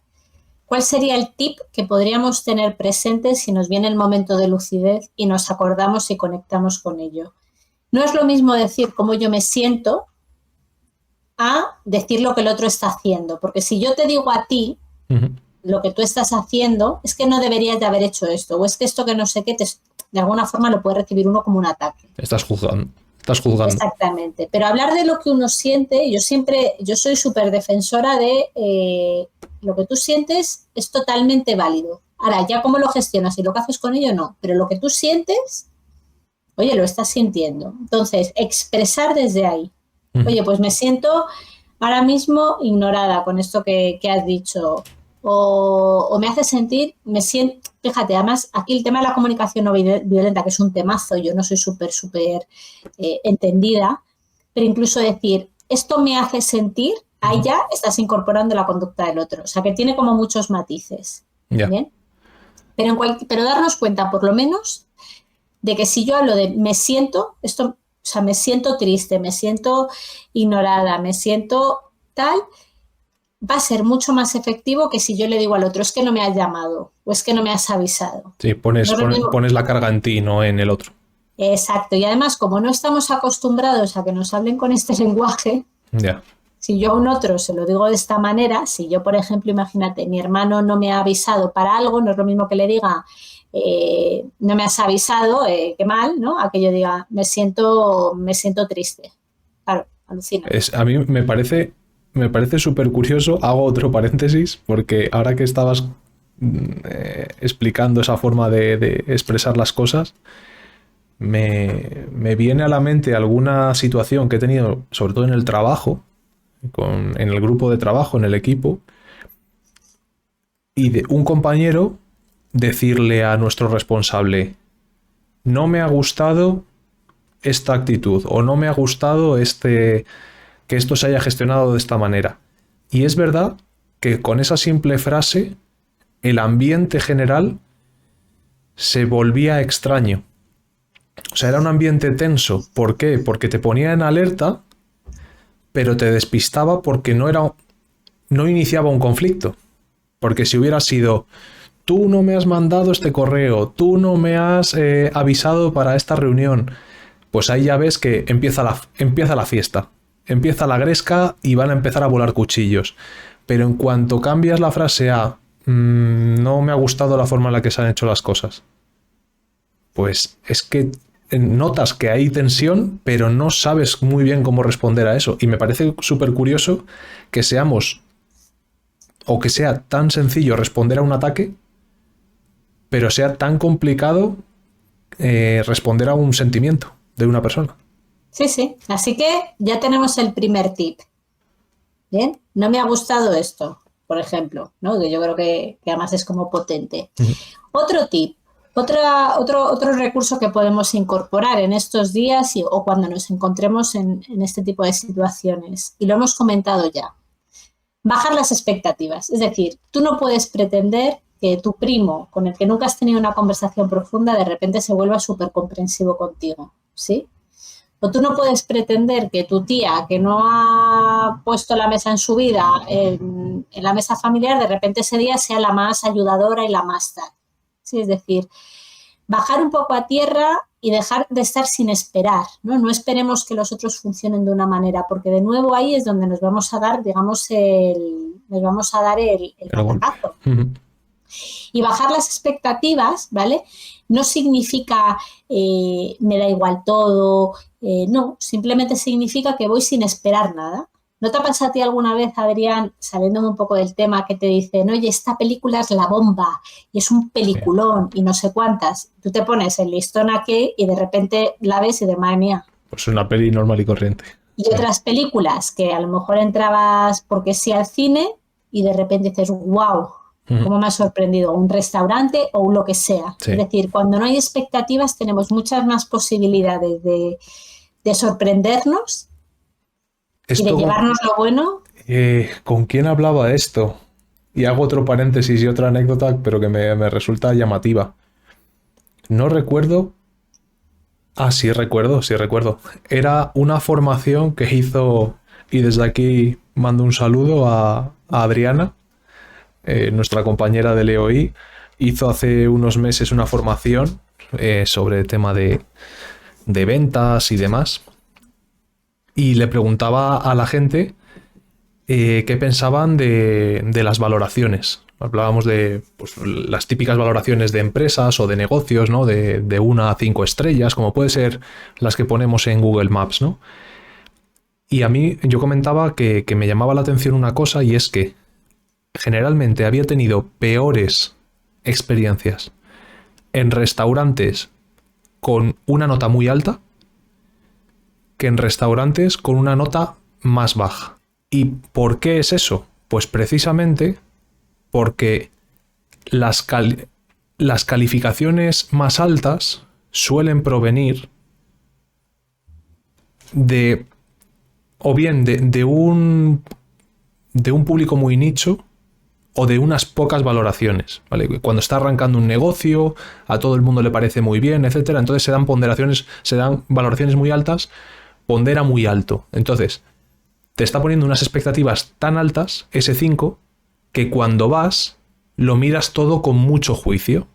¿cuál sería el tip que podríamos tener presente si nos viene el momento de lucidez y nos acordamos y conectamos con ello? No es lo mismo decir cómo yo me siento a decir lo que el otro está haciendo, porque si yo te digo a ti lo que tú estás haciendo, es que no deberías de haber hecho esto, o es que esto que no sé qué, de alguna forma lo puede recibir uno como un ataque.
Estás juzgando.
Exactamente, pero hablar de lo que uno siente, yo soy súper defensora de lo que tú sientes es totalmente válido. Ahora, ya cómo lo gestionas y lo que haces con ello, no, pero lo que tú sientes, oye, lo estás sintiendo. Entonces, expresar desde ahí. Oye, pues me siento ahora mismo ignorada con esto que has dicho. O me hace sentir, fíjate, además aquí el tema de la comunicación no violenta, que es un temazo, yo no soy súper entendida, pero incluso decir, esto me hace sentir, ahí ya estás incorporando la conducta del otro, o sea que tiene como muchos matices.
Yeah.
¿Bien? Pero darnos cuenta, por lo menos, de que si yo hablo de me siento, o sea, me siento triste, me siento ignorada, me siento tal, va a ser mucho más efectivo que si yo le digo al otro, es que no me has llamado o es que no me has avisado.
Sí, pones la carga en ti, no en el otro.
Exacto, y además como no estamos acostumbrados a que nos hablen con este lenguaje, si yo a un otro se lo digo de esta manera, si yo, por ejemplo, imagínate, mi hermano no me ha avisado para algo, no es lo mismo que le diga, no me has avisado, qué mal, ¿no? A que yo diga, me siento triste. Claro, alucina.
A mí me parece súper curioso, hago otro paréntesis, porque ahora que estabas explicando esa forma de expresar las cosas, me viene a la mente alguna situación que he tenido, sobre todo en el trabajo, en el grupo de trabajo, en el equipo, y de un compañero decirle a nuestro responsable, no me ha gustado esta actitud, o no me ha gustado que esto se haya gestionado de esta manera. Y es verdad que con esa simple frase el ambiente general se volvía extraño. O sea, era un ambiente tenso. ¿Por qué? Porque te ponía en alerta, pero te despistaba porque no iniciaba un conflicto. Porque si hubiera sido, tú no me has mandado este correo, tú no me has avisado para esta reunión, pues ahí ya ves que empieza la fiesta, empieza la gresca y van a empezar a volar cuchillos. Pero en cuanto cambias la frase a no me ha gustado la forma en la que se han hecho las cosas, pues es que notas que hay tensión, pero no sabes muy bien cómo responder a eso. Y me parece súper curioso que seamos, o que sea tan sencillo responder a un ataque, pero sea tan complicado responder a un sentimiento de una persona.
Sí, sí. Así que ya tenemos el primer tip. Bien, no me ha gustado esto, por ejemplo, ¿no? Que yo creo que además es como potente. Otro tip, otro recurso que podemos incorporar en estos días o cuando nos encontremos en este tipo de situaciones, y lo hemos comentado ya, bajar las expectativas. Es decir, tú no puedes pretender que tu primo, con el que nunca has tenido una conversación profunda, de repente se vuelva súper comprensivo contigo, ¿sí? O tú no puedes pretender que tu tía, que no ha puesto la mesa en su vida, en la mesa familiar, de repente ese día sea la más ayudadora y la más tal. ¿Sí? Es decir, bajar un poco a tierra y dejar de estar sin esperar, ¿no? No esperemos que los otros funcionen de una manera, porque de nuevo ahí es donde nos vamos a dar, digamos, el batacazo. Y bajar las expectativas, ¿vale? No significa me da igual todo, no, simplemente significa que voy sin esperar nada. ¿No te ha pasado a ti alguna vez, Adrián, saliéndome un poco del tema, que te dicen, oye, esta película es la bomba y es un peliculón y no sé cuántas? Tú te pones el listón aquí y de repente la ves y de madre mía.
Pues una peli normal y corriente.
Y otras películas que a lo mejor entrabas porque sí al cine y de repente dices, wow, cómo me ha sorprendido, un restaurante o lo que sea. Sí. Es decir, cuando no hay expectativas tenemos muchas más posibilidades de sorprendernos y de llevarnos lo bueno.
¿Con quién hablaba esto? Y hago otro paréntesis y otra anécdota, pero que me resulta llamativa. No recuerdo. Sí recuerdo. Era una formación que hizo, y desde aquí mando un saludo a Adriana, nuestra compañera de LEOI. Hizo hace unos meses una formación sobre el tema de ventas y demás. Y le preguntaba a la gente qué pensaban de las valoraciones. Hablábamos de pues, las típicas valoraciones de empresas o de negocios, ¿no? De 1 a 5 estrellas, como puede ser las que ponemos en Google Maps, ¿no? Y a mí, yo comentaba que me llamaba la atención una cosa, y es que generalmente había tenido peores experiencias en restaurantes con una nota muy alta que en restaurantes con una nota más baja. ¿Y por qué es eso? Pues precisamente porque las calificaciones más altas suelen provenir de o bien de un público muy nicho o de unas pocas valoraciones, ¿vale? Cuando está arrancando un negocio, a todo el mundo le parece muy bien, etcétera, entonces se dan valoraciones muy altas, pondera muy alto. Entonces, te está poniendo unas expectativas tan altas, ese 5, que cuando vas, lo miras todo con mucho juicio.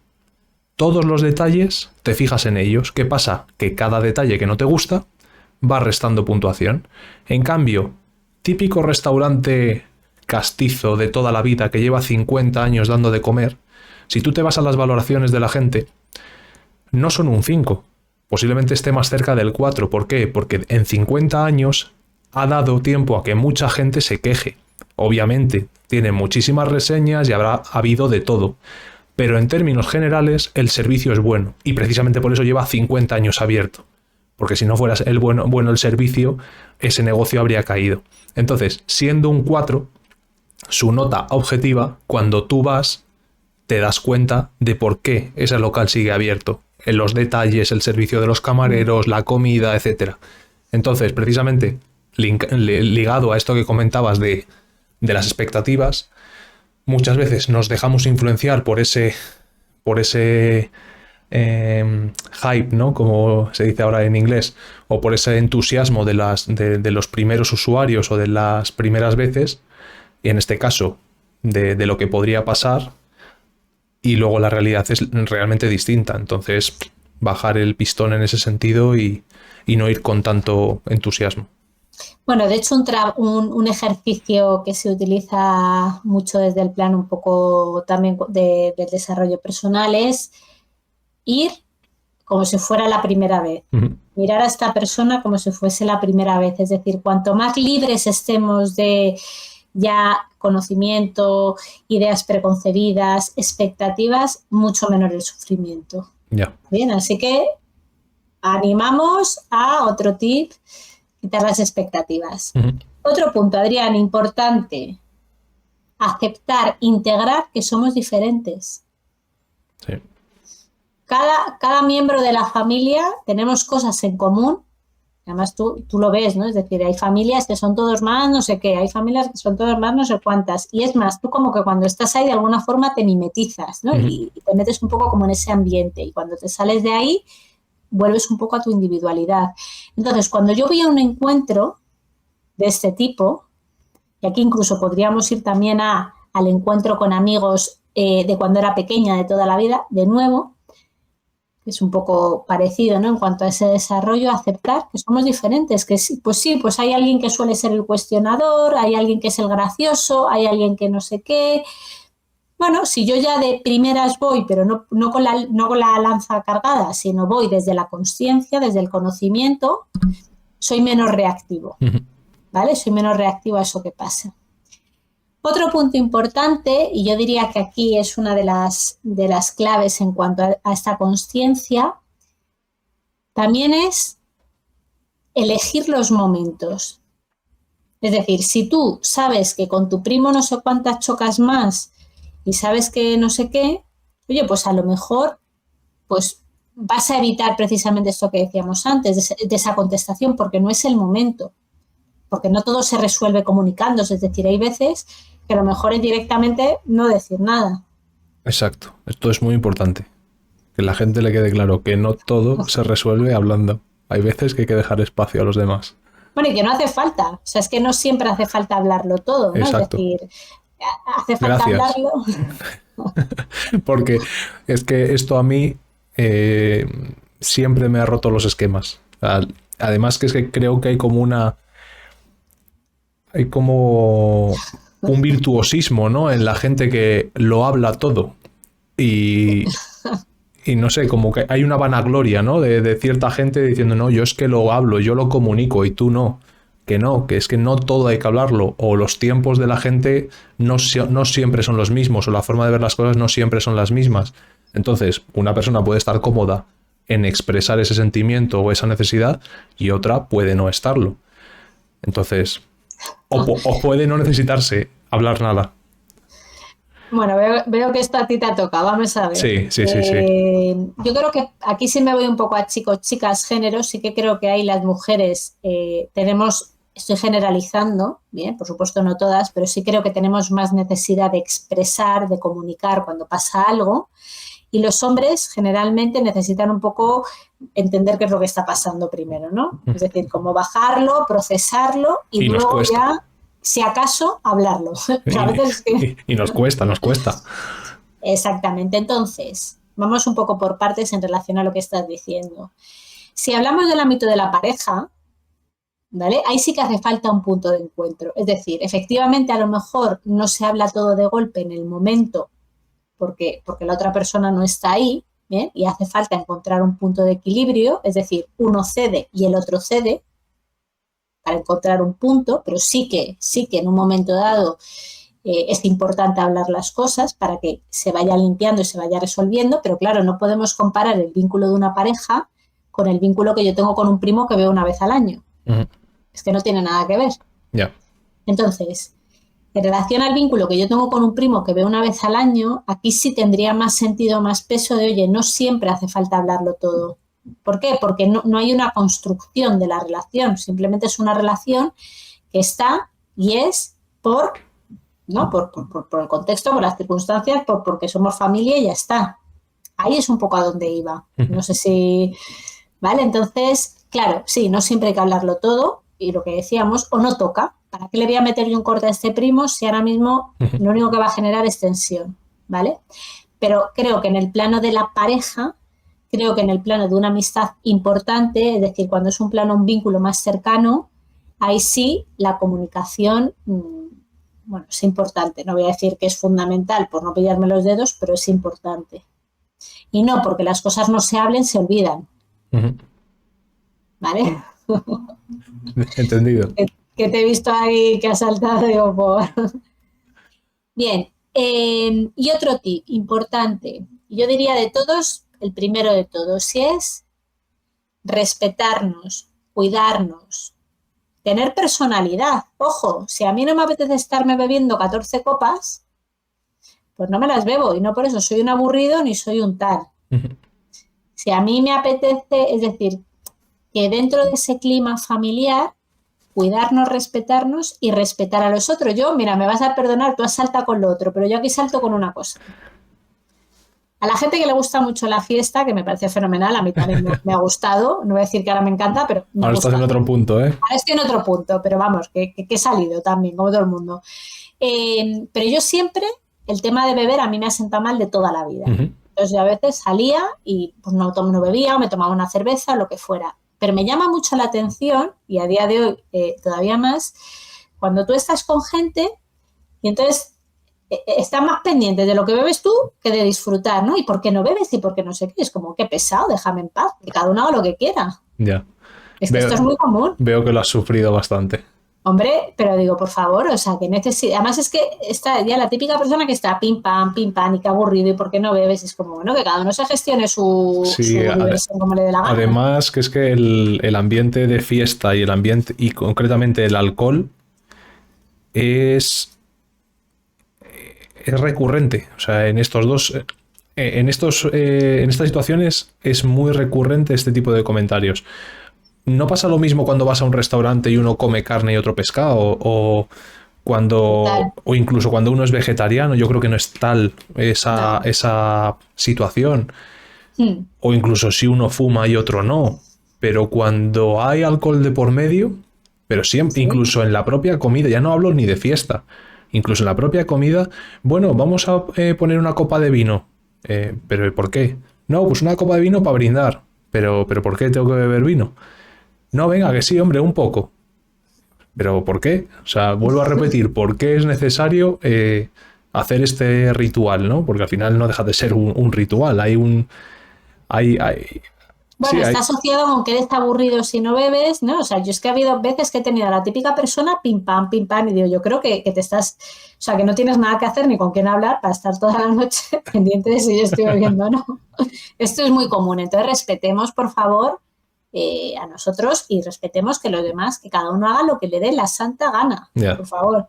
Todos los detalles, te fijas en ellos. ¿Qué pasa? Que cada detalle que no te gusta va restando puntuación. En cambio, típico restaurante castizo de toda la vida que lleva 50 años dando de comer, si tú te vas a las valoraciones de la gente, no son un 5. Posiblemente esté más cerca del 4. ¿Por qué? Porque en 50 años ha dado tiempo a que mucha gente se queje. Obviamente, tiene muchísimas reseñas y habrá habido de todo. Pero en términos generales, el servicio es bueno. Y precisamente por eso lleva 50 años abierto. Porque si no fuera bueno el servicio, ese negocio habría caído. Entonces, siendo un 4, su nota objetiva, cuando tú vas, te das cuenta de por qué ese local sigue abierto. En los detalles, el servicio de los camareros, la comida, etc. Entonces, precisamente, ligado a esto que comentabas de las expectativas, muchas veces nos dejamos influenciar por ese hype, ¿no? Como se dice ahora en inglés, o por ese entusiasmo de los primeros usuarios o de las primeras veces, y en este caso de lo que podría pasar, y luego la realidad es realmente distinta. Entonces, bajar el pistón en ese sentido y no ir con tanto entusiasmo.
Bueno, de hecho, un ejercicio que se utiliza mucho desde el plano un poco también del desarrollo personal es ir como si fuera la primera vez. Mirar a esta persona como si fuese la primera vez. Es decir, cuanto más libres estemos de ya conocimiento, ideas preconcebidas, expectativas, mucho menor el sufrimiento.
Ya.
Bien, así que animamos a otro tip, quitar las expectativas. Otro punto, Adrián, importante, aceptar, integrar que somos diferentes.
Sí.
Cada miembro de la familia tenemos cosas en común. Además, tú lo ves, ¿no? Es decir, hay familias que son todos más no sé qué, hay familias que son todos más no sé cuántas. Y es más, tú como que cuando estás ahí de alguna forma te mimetizas, ¿no? Y te metes un poco como en ese ambiente. Y cuando te sales de ahí, vuelves un poco a tu individualidad. Entonces, cuando yo voy a un encuentro de este tipo, y aquí incluso podríamos ir también al encuentro con amigos de cuando era pequeña, de toda la vida, de nuevo, es un poco parecido, ¿no? En cuanto a ese desarrollo, aceptar que somos diferentes, que sí, pues hay alguien que suele ser el cuestionador, hay alguien que es el gracioso, hay alguien que no sé qué. Bueno, si yo ya de primeras voy, pero no con la lanza cargada, sino voy desde la consciencia, desde el conocimiento, soy menos reactivo, ¿vale? Soy menos reactivo a eso que pasa. Otro punto importante, y yo diría que aquí es una de las claves en cuanto a esta consciencia, también es elegir los momentos. Es decir, si tú sabes que con tu primo no sé cuántas chocas más y sabes que no sé qué, oye, pues a lo mejor pues vas a evitar precisamente esto que decíamos antes, de esa contestación, porque no es el momento, porque no todo se resuelve comunicándose. Es decir, hay veces que a lo mejor es directamente no decir nada.
Exacto, esto es muy importante. Que la gente le quede claro que no todo se resuelve hablando. Hay veces que hay que dejar espacio a los demás.
Bueno, y que no hace falta. O sea, es que no siempre hace falta hablarlo todo, ¿no?
Exacto.
Es decir, hace falta
Gracias.
hablarlo.
Porque es que esto a mí siempre me ha roto los esquemas. Además que es que creo que hay como un virtuosismo, ¿no? En la gente que lo habla todo. Y no sé, como que hay una vanagloria, ¿no? De cierta gente diciendo, no, yo es que lo hablo, yo lo comunico y tú no. Que es que no todo hay que hablarlo. O los tiempos de la gente no siempre son los mismos, o la forma de ver las cosas no siempre son las mismas. Entonces, una persona puede estar cómoda en expresar ese sentimiento o esa necesidad y otra puede no estarlo. Entonces, o puede no necesitarse hablar nada.
Bueno, veo que esto a ti te ha tocado, vamos a ver.
Sí.
Yo creo que aquí sí me voy un poco a chicos, chicas, géneros. Sí que creo que ahí las mujeres tenemos, estoy generalizando, bien, por supuesto no todas, pero sí creo que tenemos más necesidad de expresar, de comunicar cuando pasa algo. Y los hombres generalmente necesitan un poco entender qué es lo que está pasando primero, ¿no? Es decir, cómo bajarlo, procesarlo y luego ya, si acaso, hablarlo.
Y nos cuesta.
Exactamente. Entonces, vamos un poco por partes en relación a lo que estás diciendo. Si hablamos del ámbito de la pareja, ¿vale? Ahí sí que hace falta un punto de encuentro. Es decir, efectivamente, a lo mejor no se habla todo de golpe en el momento porque la otra persona no está ahí, ¿bien? Y hace falta encontrar un punto de equilibrio, es decir, uno cede y el otro cede para encontrar un punto, pero sí que en un momento dado es importante hablar las cosas para que se vaya limpiando y se vaya resolviendo, pero claro, no podemos comparar el vínculo de una pareja con el vínculo que yo tengo con un primo que veo una vez al año. Es que no tiene nada que ver.
Yeah.
Entonces, en relación al vínculo que yo tengo con un primo que veo una vez al año, aquí sí tendría más sentido, más peso de, oye, no siempre hace falta hablarlo todo. ¿Por qué? Porque no hay una construcción de la relación, simplemente es una relación que está y es por el contexto, por las circunstancias, porque somos familia y ya está. Ahí es un poco a donde iba. No sé si... ¿Vale? Entonces, claro, sí, no siempre hay que hablarlo todo y lo que decíamos, o no toca. ¿Para qué le voy a meter yo un corte a este primo si ahora mismo lo único que va a generar es tensión? ¿Vale? pero creo que en el plano de la pareja, creo que en el plano de una amistad importante, es decir, cuando es un plano, un vínculo más cercano, ahí sí la comunicación, bueno, es importante. No voy a decir que es fundamental por no pillarme los dedos, pero es importante. Y no, porque las cosas no se hablen, se olvidan.
Ujú.
¿Vale?
Entendido.
Que te he visto ahí que has saltado, digo, por... Bien, y otro tip importante, yo diría de todos, el primero de todos, si es respetarnos, cuidarnos, tener personalidad. Ojo, si a mí no me apetece estarme bebiendo 14 copas, pues no me las bebo y no por eso soy un aburrido ni soy un tal.
Ujú.
Si a mí me apetece, es decir, que dentro de ese clima familiar, cuidarnos, respetarnos y respetar a los otros. Yo, mira, me vas a perdonar, tú has saltado con lo otro, pero yo aquí salto con una cosa. A la gente que le gusta mucho la fiesta, que me parece fenomenal, a mí también me ha gustado, no voy a decir que ahora me encanta, pero me
Ahora
ha
estás
gustado.
en otro punto, ¿eh?
Ahora estoy en otro punto, pero vamos, que he salido también, como todo el mundo. Pero yo siempre, el tema de beber a mí me ha sentado mal de toda la vida.
Ujú.
Entonces yo a veces salía y pues no bebía o me tomaba una cerveza o lo que fuera. Pero me llama mucho la atención, y a día de hoy todavía más, cuando tú estás con gente y entonces están más pendientes de lo que bebes tú que de disfrutar, ¿no? ¿Y por qué no bebes? ¿Y por qué no sé qué? Es como, qué pesado, déjame en paz, que cada uno haga lo que quiera.
Ya.
Es que esto es muy común.
Veo que lo has sufrido bastante.
Hombre, pero digo, por favor, o sea, que necesita. Además, es que está ya la típica persona que está pim, pam, y qué aburrido, y por qué no bebes. Es como, bueno, que cada uno se gestione su
Sí,
diversión como le dé la gana.
además que es que el ambiente de fiesta y el ambiente, y concretamente el alcohol, es recurrente. O sea, en estos dos. En estas situaciones es muy recurrente este tipo de comentarios. ¿No pasa lo mismo cuando vas a un restaurante y uno come carne y otro pescado?
Total.
O incluso cuando uno es vegetariano, yo creo que no es tal
No.
esa situación.
Hmm.
O incluso si uno fuma y otro no. Pero cuando hay alcohol de por medio, pero siempre,
Sí.
incluso en la propia comida, ya no hablo ni de fiesta, incluso en la propia comida, bueno, vamos a poner una copa de vino. ¿Pero por qué? No, pues una copa de vino para brindar. Pero ¿por qué tengo que beber vino? No, venga, que sí, hombre, un poco. ¿Pero por qué? O sea, vuelvo a repetir, ¿por qué es necesario hacer este ritual, ¿no? Porque al final no deja de ser un ritual. Hay.
Bueno,
Sí,
está asociado con que eres aburrido si no bebes, ¿no? O sea, yo es que ha habido veces que he tenido a la típica persona pim, pam, y digo, yo creo que te estás, o sea, que no tienes nada que hacer ni con quién hablar para estar toda la noche pendiente de si yo estoy bebiendo o no. Esto es muy común, entonces respetemos, por favor, a nosotros y respetemos que los demás, que cada uno haga lo que le dé la santa gana,
ya.
por favor.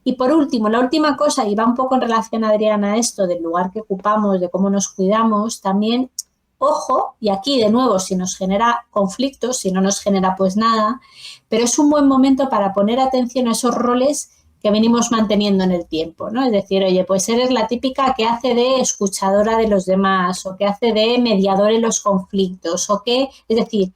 Y por último, la última cosa, y va un poco en relación, Adriana, a esto del lugar que ocupamos, de cómo nos cuidamos, también, ojo, y aquí de nuevo, si nos genera conflictos, si no nos genera pues nada, pero es un buen momento para poner atención a esos roles que venimos manteniendo en el tiempo, ¿no? Es decir, oye, pues eres la típica que hace de escuchadora de los demás o que hace de mediador en los conflictos o que, es decir,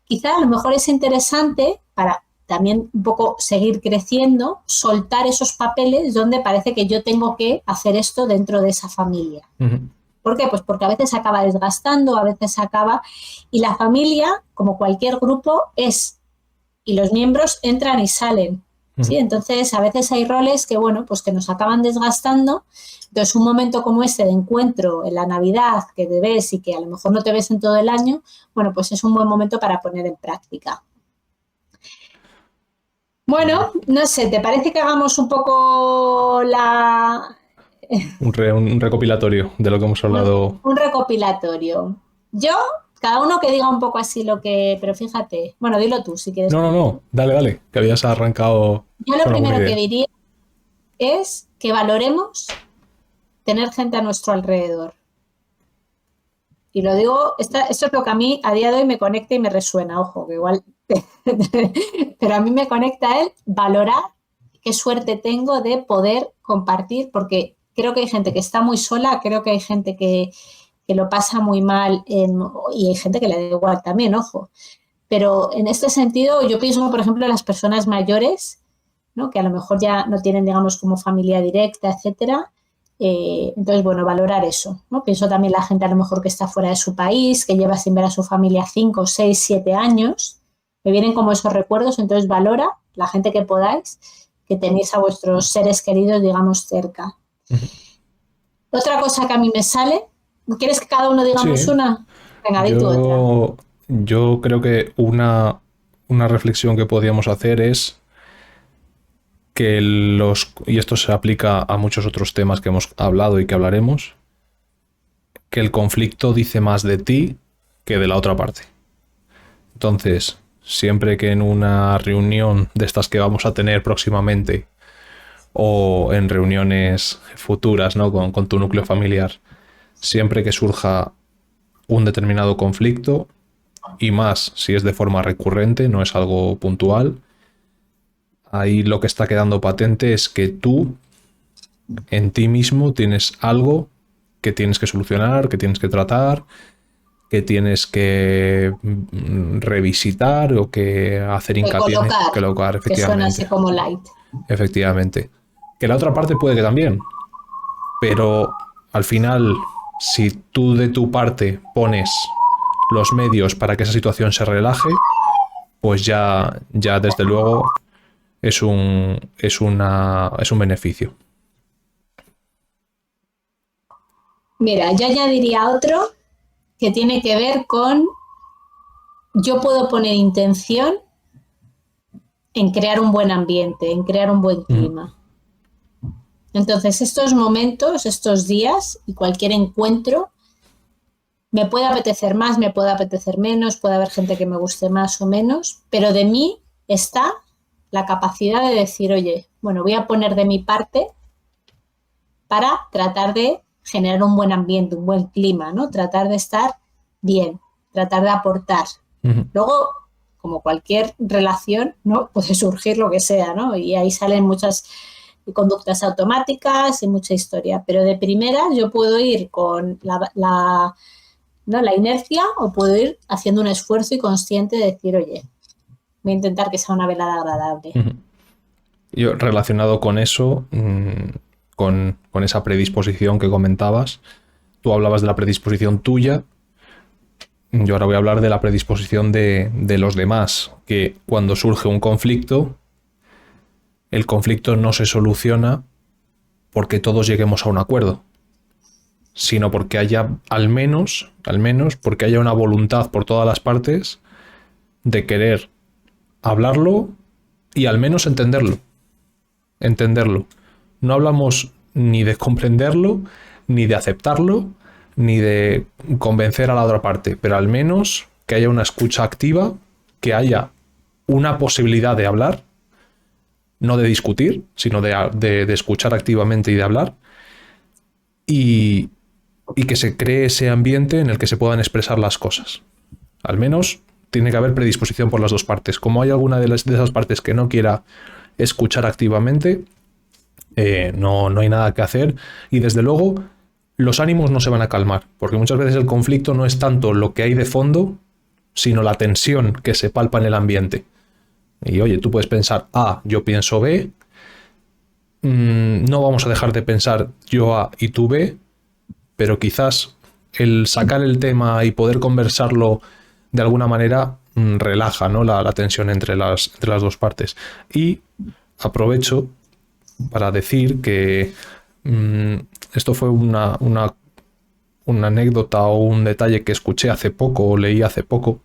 quizá a lo mejor es interesante para también un poco seguir creciendo, soltar esos papeles donde parece que yo tengo que hacer esto dentro de esa familia.
Uh-huh.
¿Por qué? Pues porque a veces acaba desgastando, a veces acaba... Y la familia, como cualquier grupo, es... Y los miembros entran y salen. ¿Sí? Entonces, a veces hay roles que, bueno, pues que nos acaban desgastando. Entonces, un momento como este de encuentro en la Navidad, que te ves y que a lo mejor no te ves en todo el año, bueno, pues es un buen momento para poner en práctica. Bueno, no sé, ¿te parece que hagamos un poco
un recopilatorio de lo que hemos hablado?
Un recopilatorio. Yo, cada uno que diga un poco así lo que... Pero fíjate, bueno, dilo tú si quieres.
No, dale, que habías arrancado.
Yo lo primero que diría es que valoremos tener gente a nuestro alrededor. Y lo digo, esto es lo que a mí a día de hoy me conecta y me resuena, ojo, que igual, pero a mí me conecta el valorar qué suerte tengo de poder compartir, porque creo que hay gente que está muy sola, creo que hay gente que lo pasa muy mal y hay gente que le da igual también, ojo. Pero en este sentido, yo pienso, por ejemplo, en las personas mayores, ¿no? Que a lo mejor ya no tienen, digamos, como familia directa, etcétera, Entonces, bueno, valorar eso, ¿no? Pienso también la gente a lo mejor que está fuera de su país, que lleva sin ver a su familia 5, 6, 7 años, me vienen como esos recuerdos, entonces valora la gente que podáis, que tenéis a vuestros seres queridos, digamos, cerca. Otra cosa que a mí me sale, ¿quieres que cada uno digamos
Sí,
una? Venga, di tú otra.
yo creo que una reflexión que podríamos hacer es que y esto se aplica a muchos otros temas que hemos hablado y que hablaremos, que el conflicto dice más de ti que de la otra parte. Entonces, siempre que en una reunión de estas que vamos a tener próximamente o en reuniones futuras, ¿no? con tu núcleo familiar, siempre que surja un determinado conflicto, y más si es de forma recurrente, no es algo puntual, ahí lo que está quedando patente es que tú en ti mismo tienes algo que tienes que solucionar, que tienes que tratar, que tienes que revisitar o que hacer
De
hincapié en
colocar,
colocar,
que suena así
efectivamente.
como light.
Efectivamente. Que la otra parte puede que también, pero al final, si tú de tu parte pones los medios para que esa situación se relaje, pues ya desde luego es un beneficio.
Mira, yo añadiría otro que tiene que ver con yo puedo poner intención en crear un buen ambiente, en crear un buen
Ujú.
clima. Entonces, estos momentos, estos días y cualquier encuentro, me puede apetecer más, me puede apetecer menos, puede haber gente que me guste más o menos, pero de mí está la capacidad de decir, oye, bueno, voy a poner de mi parte para tratar de generar un buen ambiente, un buen clima, ¿no? Tratar de estar bien, tratar de aportar.
Ujú.
Luego, como cualquier relación, ¿no? Puede surgir lo que sea, ¿no? Y ahí salen muchas conductas automáticas y mucha historia. Pero de primera yo puedo ir con ¿no? la inercia o puedo ir haciendo un esfuerzo y consciente de decir, oye, voy a intentar que sea una velada agradable.
Ujú. Yo, relacionado con eso, con esa predisposición que comentabas, tú hablabas de la predisposición tuya. Yo ahora voy a hablar de la predisposición de los demás, que cuando surge un conflicto, el conflicto no se soluciona porque todos lleguemos a un acuerdo, sino porque haya al menos, porque haya una voluntad por todas las partes de querer hablarlo y al menos entenderlo. No hablamos ni de comprenderlo, ni de aceptarlo, ni de convencer a la otra parte, pero al menos que haya una escucha activa, que haya una posibilidad de hablar, no de discutir, sino de escuchar activamente y de hablar, y, y que se cree ese ambiente en el que se puedan expresar las cosas. Al menos tiene que haber predisposición por las dos partes. Como hay alguna de esas partes que no quiera escuchar activamente, no hay nada que hacer, y desde luego los ánimos no se van a calmar, porque muchas veces el conflicto no es tanto lo que hay de fondo, sino la tensión que se palpa en el ambiente. Y oye, tú puedes pensar A, yo pienso B, no vamos a dejar de pensar yo A y tú B, pero quizás el sacar el tema y poder conversarlo de alguna manera relaja, ¿no? la tensión entre las dos partes. Y aprovecho para decir que esto fue una anécdota o un detalle que escuché hace poco o leí hace poco,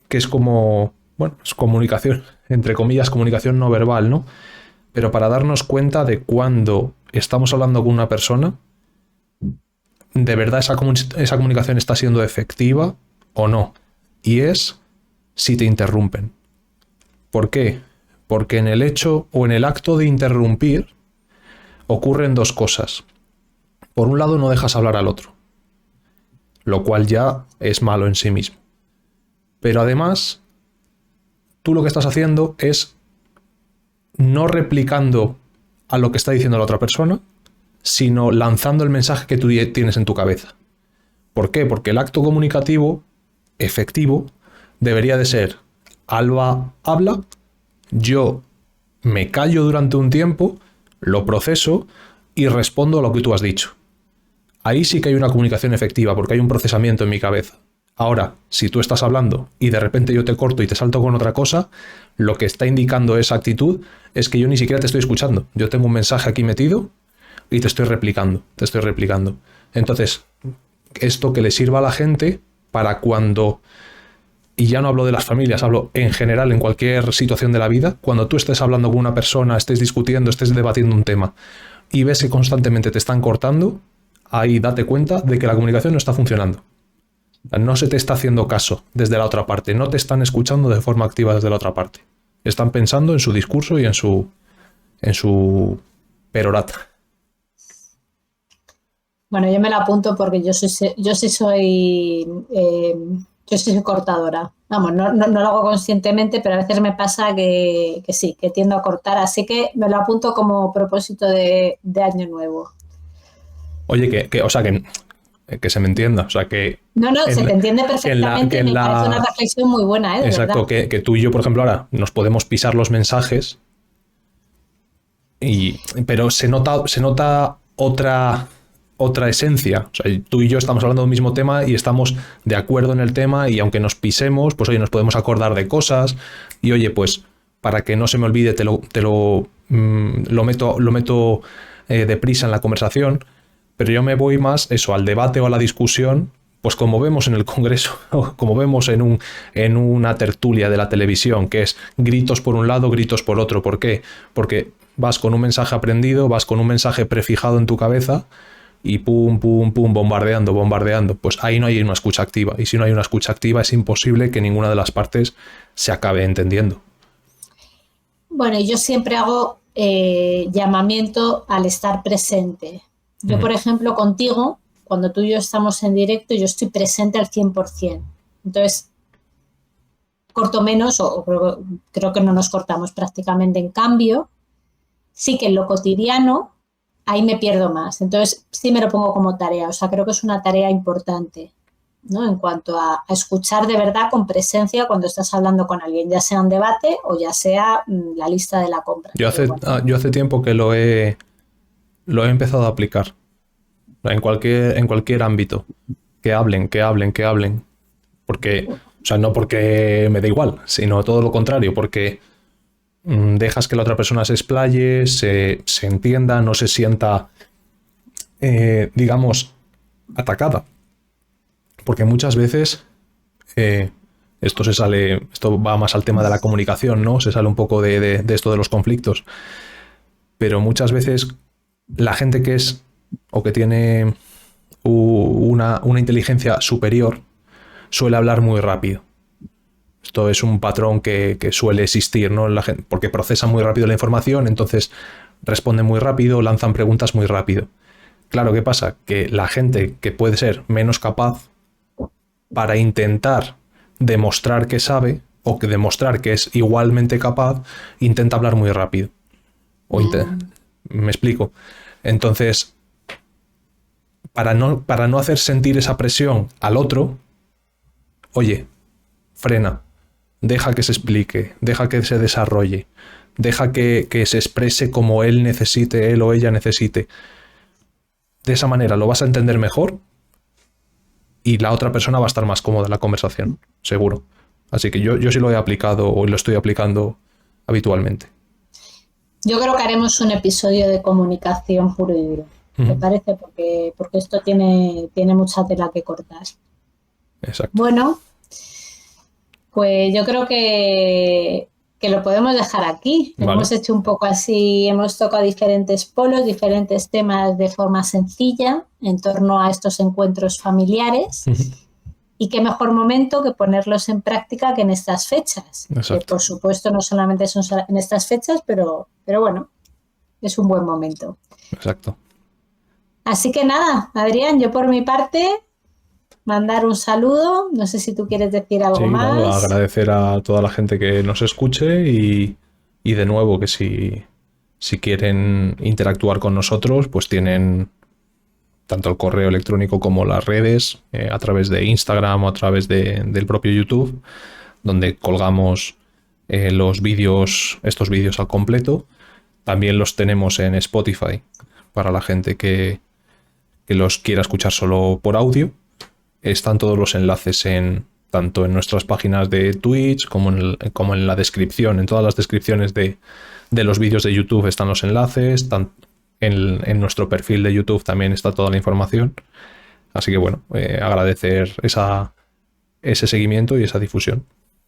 que es como, bueno, es comunicación, entre comillas, comunicación no verbal, ¿no? Pero para darnos cuenta de cuando estamos hablando con una persona, de verdad esa comunicación está siendo efectiva o no. Y es si te interrumpen. ¿Por qué? Porque en el hecho o en el acto de interrumpir ocurren dos cosas. Por un lado, no dejas hablar al otro, lo cual ya es malo en sí mismo. Pero además, tú lo que estás haciendo es no replicando a lo que está diciendo la otra persona, sino lanzando el mensaje que tú tienes en tu cabeza. ¿Por qué? Porque el acto comunicativo efectivo debería de ser: Alba habla, yo me callo durante un tiempo, lo proceso, y respondo a lo que tú has dicho. Ahí sí que hay una comunicación efectiva porque hay un procesamiento en mi cabeza. Ahora, si tú estás hablando y de repente yo te corto y te salto con otra cosa, lo que está indicando esa actitud es que yo ni siquiera te estoy escuchando. Yo tengo un mensaje aquí metido y te estoy replicando. Entonces, esto que le sirva a la gente para cuando, y ya no hablo de las familias, hablo en general en cualquier situación de la vida, cuando tú estés hablando con una persona, estés discutiendo, estés debatiendo un tema y ves que constantemente te están cortando, ahí date cuenta de que la comunicación no está funcionando. No se te está haciendo caso desde la otra parte, no te están escuchando de forma activa desde la otra parte. Están pensando en su discurso y en su perorata.
Bueno, yo me la apunto porque yo sí soy cortadora. Vamos, no lo hago conscientemente, pero a veces me pasa que sí, que tiendo a cortar. Así que me lo apunto como propósito de año nuevo.
Oye, que se me entienda. O sea, que...
No, se te entiende perfectamente. Me parece una reflexión muy buena, de
exacto,
verdad.
Que tú y yo, por ejemplo, ahora nos podemos pisar los mensajes, pero se nota otra esencia. O sea, tú y yo estamos hablando del mismo tema y estamos de acuerdo en el tema, y aunque nos pisemos, pues oye, nos podemos acordar de cosas y oye, pues para que no se me olvide lo meto deprisa en la conversación, pero yo me voy más eso, al debate o a la discusión, pues como vemos en el Congreso, como vemos en una tertulia de la televisión, que es gritos por un lado, gritos por otro. ¿Por qué? Porque vas con un mensaje aprendido, vas con un mensaje prefijado en tu cabeza y pum, pum, pum, bombardeando. Pues ahí no hay una escucha activa. Y si no hay una escucha activa, es imposible que ninguna de las partes se acabe entendiendo.
Bueno, yo siempre hago llamamiento al estar presente. Yo, por ejemplo, contigo, cuando tú y yo estamos en directo, yo estoy presente al 100%. Entonces, corto menos o creo que no nos cortamos prácticamente. En cambio, sí que en lo cotidiano, ahí me pierdo más. Entonces, sí me lo pongo como tarea. O sea, creo que es una tarea importante, ¿no? En cuanto a escuchar de verdad con presencia cuando estás hablando con alguien, ya sea un debate o ya sea la lista de la compra.
Yo hace tiempo que lo he empezado a aplicar en cualquier ámbito. Que hablen. Porque, o sea, no porque me da igual, sino todo lo contrario, porque dejas que la otra persona se explaye, se entienda, no se sienta, digamos, atacada. Porque muchas veces esto va más al tema de la comunicación, ¿no? Se sale un poco de esto de los conflictos. Pero muchas veces la gente que es o que tiene una inteligencia superior suele hablar muy rápido. Esto es un patrón que suele existir, ¿no? La gente, porque procesa muy rápido la información, entonces responden muy rápido, lanzan preguntas muy rápido. Claro, ¿qué pasa? Que la gente que puede ser menos capaz, para intentar demostrar que sabe o que demostrar que es igualmente capaz, intenta hablar muy rápido. Me explico. Entonces, para no hacer sentir esa presión al otro, oye, frena, deja que se explique, deja que se desarrolle, deja que se exprese como él o ella necesite. De esa manera lo vas a entender mejor y la otra persona va a estar más cómoda en la conversación, seguro. Así que yo sí lo he aplicado o lo estoy aplicando habitualmente.
Yo creo que haremos un episodio de comunicación puro y duro. Me parece, porque esto tiene mucha tela que cortar.
Exacto.
Bueno, pues yo creo que lo podemos dejar aquí. Vale. Hemos hecho un poco así, hemos tocado diferentes polos, diferentes temas de forma sencilla en torno a estos encuentros familiares. Y qué mejor momento que ponerlos en práctica que en estas fechas. Que por supuesto no solamente son en estas fechas, pero bueno, es un buen momento.
Exacto.
Así que nada, Adrián, yo por mi parte, mandar un saludo. No sé si tú quieres decir algo más.
Bueno, agradecer a toda la gente que nos escuche y de nuevo que si quieren interactuar con nosotros, pues tienen tanto el correo electrónico como las redes, a través de Instagram o a través del propio YouTube, donde colgamos estos vídeos al completo. También los tenemos en Spotify para la gente que los quiera escuchar solo por audio. Están todos los enlaces tanto en nuestras páginas de Twitch como en la descripción. En todas las descripciones de los vídeos de YouTube están los enlaces. En nuestro perfil de YouTube también está toda la información. Así que bueno, agradecer ese seguimiento y esa difusión.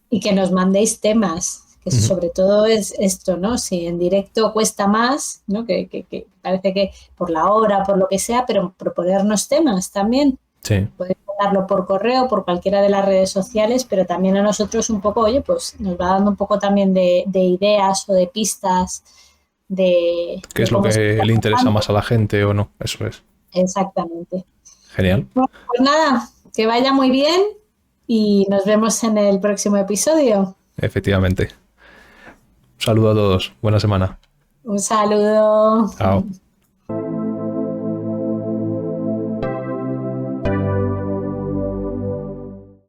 Y que nos mandéis temas, que sobre todo es esto, ¿no? Si en directo cuesta más, ¿no? Que parece que por la hora, por lo que sea, pero proponernos temas también.
Sí.
Podéis mandarlo por correo, por cualquiera de las redes sociales, pero también a nosotros un poco, oye, pues nos va dando un poco también de ideas o de pistas de
¿Qué es lo que le interesa más a la gente o no? Eso es.
Exactamente.
Genial.
Bueno, pues nada, que vaya muy bien y nos vemos en el próximo episodio.
Efectivamente. Un saludo a todos. Buena semana.
Un saludo.
Chao.